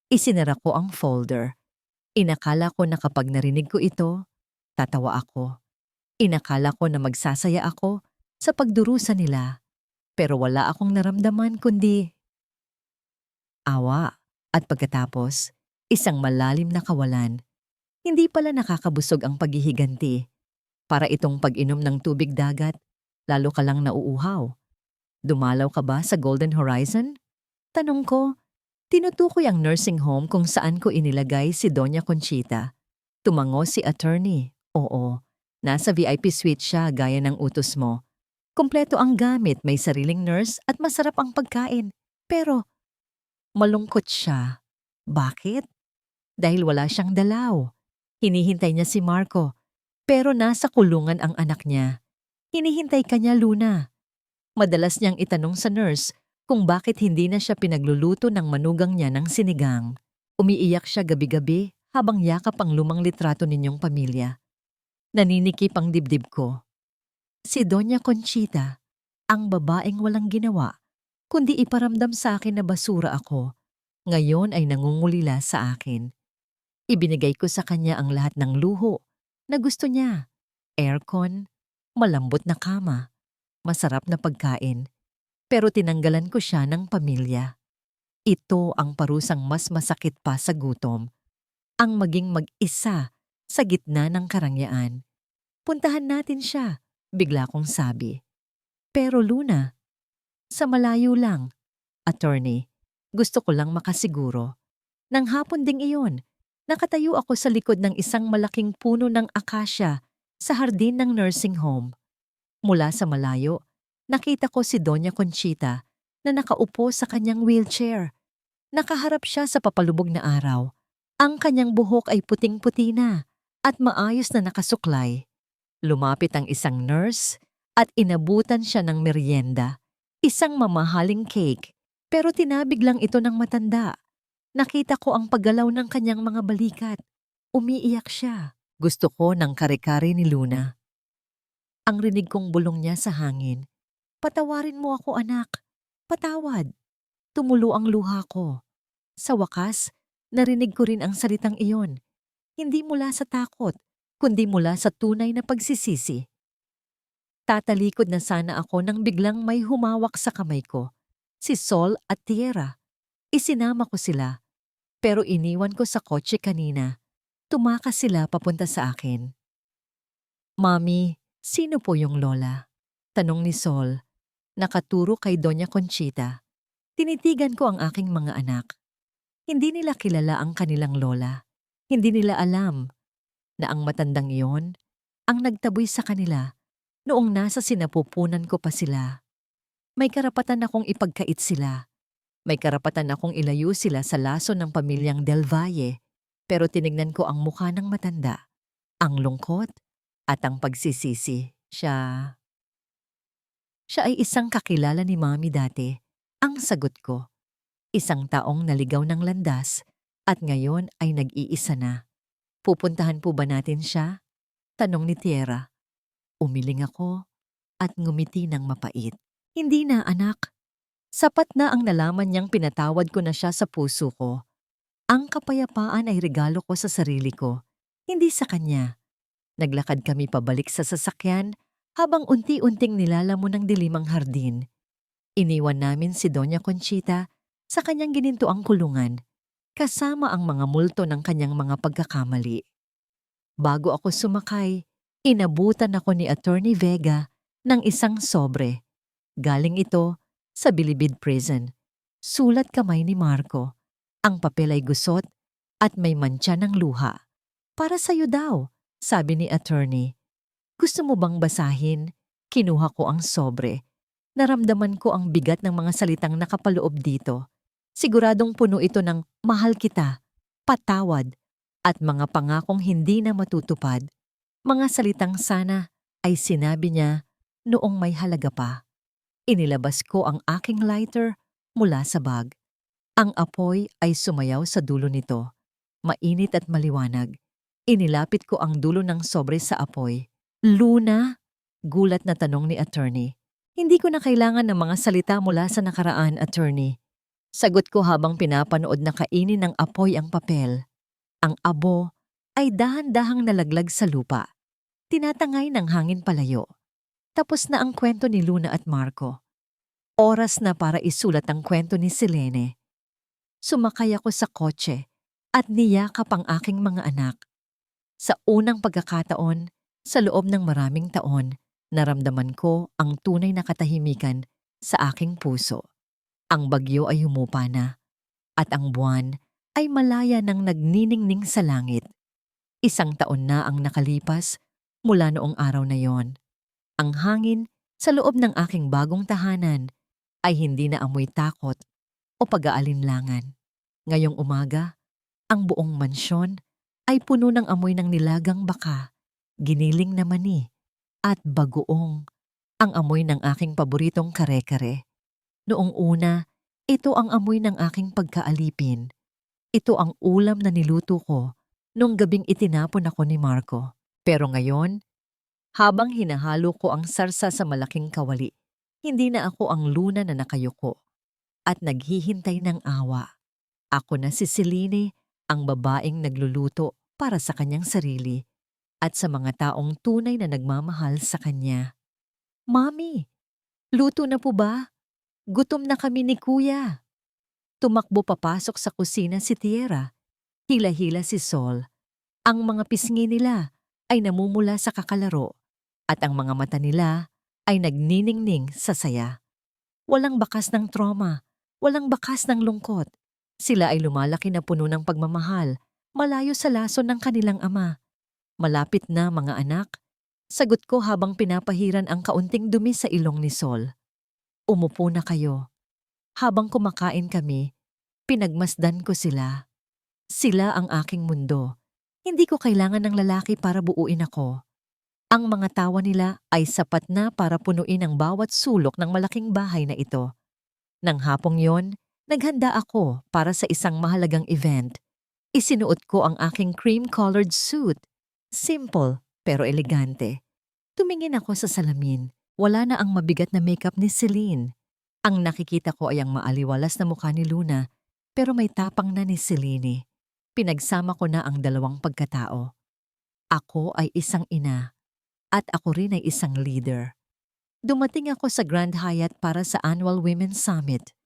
Isinara ko ang folder. Inakala ko na kapag narinig ko ito, tatawa ako. Inakala ko na magsasaya ako sa pagdurusa nila. Pero wala akong naramdaman kundi awa. At pagkatapos, isang malalim na kawalan. Hindi pala nakakabusog ang paghihiganti. Para itong pag-inom ng tubig dagat, lalo ka lang nauuhaw. Dumalaw ka ba sa Golden Horizon? Tanong ko, tinutukoy ang nursing home kung saan ko inilagay si Doña Conchita. Tumango si attorney. Oo, nasa VIP suite siya gaya ng utos mo. Kompleto ang gamit, may sariling nurse at masarap ang pagkain. Pero malungkot siya. Bakit? Dahil wala siyang dalaw. Hinihintay niya si Marco. Pero nasa kulungan ang anak niya. Hinihintay ka niya, Luna. Madalas niyang itanong sa nurse kung bakit hindi na siya pinagluluto ng manugang niya ng sinigang. Umiiyak siya gabi-gabi habang yakap ang lumang litrato ninyong pamilya. Naninikip ang dibdib ko. Si Doña Conchita, ang babaeng walang ginawa, kundi iparamdam sa akin na basura ako, ngayon ay nangungulila sa akin. Ibinigay ko sa kanya ang lahat ng luho na gusto niya. Aircon, malambot na kama, masarap na pagkain, pero tinanggalan ko siya ng pamilya. Ito ang parusang mas masakit pa sa gutom, ang maging mag-isa sa gitna ng karangyaan. Puntahan natin siya, bigla kong sabi. Pero Luna, sa malayo lang. Attorney, gusto ko lang makasiguro. Nang hapon ding iyon, nakatayo ako sa likod ng isang malaking puno ng akasya sa hardin ng nursing home. Mula sa malayo, nakita ko si Doña Conchita na nakaupo sa kanyang wheelchair. Nakaharap siya sa papalubog na araw. Ang kanyang buhok ay puting-puti na at maayos na nakasuklay. Lumapit ang isang nurse at inabutan siya ng merienda. Isang mamahaling cake, pero tinabig lang ito ng matanda. Nakita ko ang paggalaw ng kanyang mga balikat. Umiiyak siya. Gusto ko ng kare-kare ni Luna. Ang rinig kong bulong niya sa hangin. Patawarin mo ako, anak. Patawad. Tumulo ang luha ko. Sa wakas, narinig ko rin ang salitang iyon. Hindi mula sa takot, kundi mula sa tunay na pagsisisi. Tatalikod na sana ako nang biglang may humawak sa kamay ko. Si Sol at Tierra. Isinama ko sila. Pero iniwan ko sa kotse kanina. Tumakas sila papunta sa akin. Mami, sino po yung lola? Tanong ni Sol. Nakaturo kay Doña Conchita. Tinitigan ko ang aking mga anak. Hindi nila kilala ang kanilang lola. Hindi nila alam na ang matandang iyon ang nagtaboy sa kanila noong nasa sinapupunan ko pa sila. May karapatan akong ipagkait sila. May karapatan akong ilayo sila sa laso ng pamilyang Del Valle, pero tinignan ko ang mukha ng matanda, ang lungkot at ang pagsisisi. Siya ay isang kakilala ni Mami dati, ang sagot ko. Isang taong naligaw ng landas at ngayon ay nag-iisa na. Pupuntahan po ba natin siya? Tanong ni Tierra. Umiling ako at ngumiti ng mapait. Hindi na, anak. Sapat na ang nalaman niyang pinatawad ko na siya sa puso ko. Ang kapayapaan ay regalo ko sa sarili ko, hindi sa kanya. Naglakad kami pabalik sa sasakyan habang unti-unting nilalamon ng dilimang hardin. Iniwan namin si Doña Conchita sa kanyang ginintoang kulungan, kasama ang mga multo ng kanyang mga pagkakamali. Bago ako sumakay, inabutan ako ni Attorney Vega ng isang sobre. Galing ito sa Bilibid Prison. Sulat kamay ni Marco. Ang papel ay gusot at may mantsa ng luha. Para sa'yo daw, sabi ni attorney. Gusto mo bang basahin? Kinuha ko ang sobre. Naramdaman ko ang bigat ng mga salitang nakapaloob dito. Siguradong puno ito ng mahal kita, patawad, at mga pangakong hindi na matutupad. Mga salitang sana ay sinabi niya noong may halaga pa. Inilabas ko ang aking lighter mula sa bag. Ang apoy ay sumayaw sa dulo nito, mainit at maliwanag. Inilapit ko ang dulo ng sobre sa apoy. Luna? Gulat na tanong ni attorney. Hindi ko na kailangan ng mga salita mula sa nakaraan, attorney. Sagot ko habang pinapanood na kainin ng apoy ang papel. Ang abo ay dahan-dahang nalaglag sa lupa. Tinatangay ng hangin palayo. Tapos na ang kwento ni Luna at Marco. Oras na para isulat ang kwento ni Selene. Sumakay ako sa kotse at niyakap ang aking mga anak. Sa unang pagkakataon, sa loob ng maraming taon, naramdaman ko ang tunay na katahimikan sa aking puso. Ang bagyo ay humupa na, at ang buwan ay malaya nang nagniningning sa langit. 1 taon na ang nakalipas mula noong araw na yon. Ang hangin sa loob ng aking bagong tahanan ay hindi na amoy takot o pag-aalinlangan. Ngayong umaga, ang buong mansyon ay puno ng amoy ng nilagang baka, giniling na mani, at bagoong, ang amoy ng aking paboritong kare-kare. Noong una, ito ang amoy ng aking pagkaalipin. Ito ang ulam na niluto ko nung gabing itinapon ako ni Marco. Pero ngayon, habang hinahalo ko ang sarsa sa malaking kawali, hindi na ako ang Luna na nakayuko at naghihintay ng awa. Ako na si Selene, ang babaeng nagluluto para sa kanyang sarili at sa mga taong tunay na nagmamahal sa kanya. Mami, luto na po ba? Gutom na kami ni Kuya. Tumakbo papasok sa kusina si Tierra. Hila-hila si Sol. Ang mga pisngi nila ay namumula sa kakalaro at ang mga mata nila ay nagniningning sa saya. Walang bakas ng trauma, walang bakas ng lungkot. Sila ay lumalaki na puno ng pagmamahal, malayo sa lason ng kanilang ama. Malapit na, mga anak. Sagot ko habang pinapahiran ang kaunting dumi sa ilong ni Sol. Umupo na kayo. Habang kumakain kami, pinagmasdan ko sila. Sila ang aking mundo. Hindi ko kailangan ng lalaki para buuin ako. Ang mga tawa nila ay sapat na para punuin ang bawat sulok ng malaking bahay na ito. Nang hapong yon, naghanda ako para sa isang mahalagang event. Isinuot ko ang aking cream-colored suit. Simple pero elegante. Tumingin ako sa salamin. Wala na ang mabigat na makeup ni Celine. Ang nakikita ko ay ang maaliwalas na mukha ni Luna, pero may tapang na ni Selene. Pinagsama ko na ang dalawang pagkatao. Ako ay isang ina, at ako rin ay isang leader. Dumating ako sa Grand Hyatt para sa Annual Women's Summit.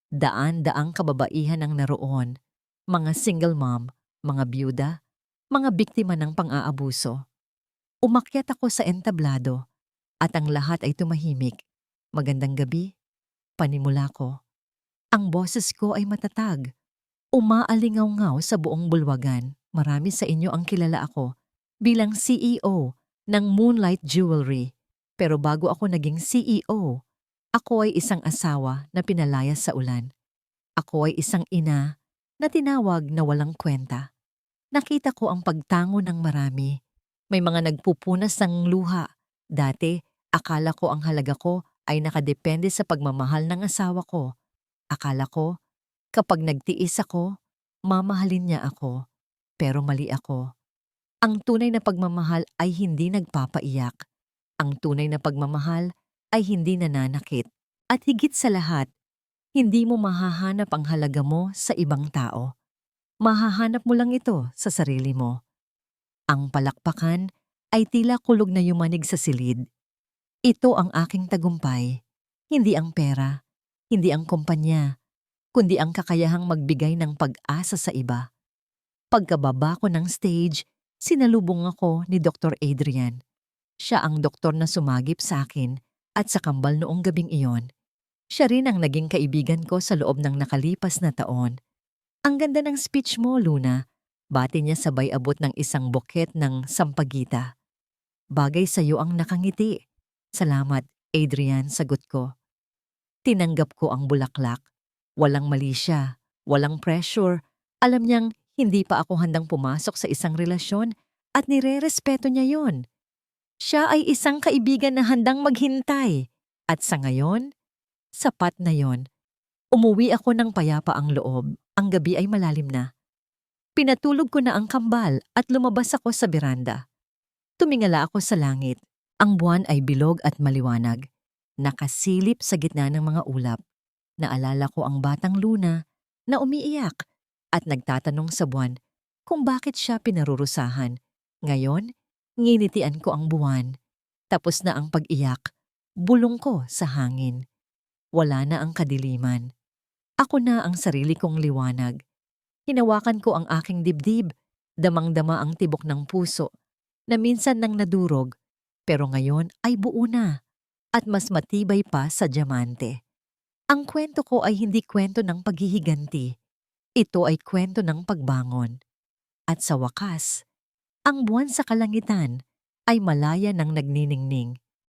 Daan-daang kababaihan ang naroon, mga single mom, mga byuda, mga biktima ng pang-aabuso. Umakyat ako sa entablado, at ang lahat ay tumahimik. Magandang gabi, panimula ko. Ang boses ko ay matatag. Umaalingaw-ngaw sa buong bulwagan. Marami sa inyo ang kilala ako bilang CEO ng Moonlight Jewelry. Pero bago ako naging CEO, ako ay isang asawa na pinalayas sa ulan. Ako ay isang ina na tinawag na walang kwenta. Nakita ko ang pagtango ng marami. May mga nagpupunas ng luha. Dati, akala ko ang halaga ko ay nakadepende sa pagmamahal ng asawa ko. Akala ko, kapag nagtiis ako, mamahalin niya ako. Pero mali ako. Ang tunay na pagmamahal ay hindi nagpapaiyak. Ang tunay na pagmamahal ay hindi nananakit. At higit sa lahat, hindi mo mahahanap ang halaga mo sa ibang tao. Mahahanap mo lang ito sa sarili mo. Ang palakpakan ay tila kulog na yumanig sa silid. Ito ang aking tagumpay. Hindi ang pera, hindi ang kumpanya, kundi ang kakayahang magbigay ng pag-asa sa iba. Pagkababa ko ng stage, sinalubong ako ni Dr. Adrian. Siya ang doktor na sumagip sa akin at sa kambal noong gabing iyon. Siya rin ang naging kaibigan ko sa loob ng nakalipas na taon. Ang ganda ng speech mo, Luna. Bati niya sabay abot ng isang buket ng sampagita. Bagay sa'yo ang nakangiti. Salamat, Adrian, sagot ko. Tinanggap ko ang bulaklak. Walang mali siya, walang pressure. Alam niyang hindi pa ako handang pumasok sa isang relasyon at nire-respeto niya yon. Siya ay isang kaibigan na handang maghintay. At sa ngayon, sapat na yon. Umuwi ako ng payapa ang loob. Ang gabi ay malalim na. Pinatulog ko na ang kambal at lumabas ako sa beranda. Tumingala ako sa langit. Ang buwan ay bilog at maliwanag. Nakasilip sa gitna ng mga ulap. Naalala ko ang batang Luna na umiiyak at nagtatanong sa buwan kung bakit siya pinarurusahan. Ngayon, nginitian ko ang buwan. Tapos na ang pag-iyak. Bulong ko sa hangin. Wala na ang kadiliman. Ako na ang sarili kong liwanag. Hinawakan ko ang aking dibdib. Damang-dama ang tibok ng puso na minsan nang nadurog pero ngayon ay buo na at mas matibay pa sa diamante. Ang kwento ko ay hindi kwento ng paghihiganti. Ito ay kwento ng pagbangon. At sa wakas, ang buwan sa kalangitan ay malaya ng nagniningning.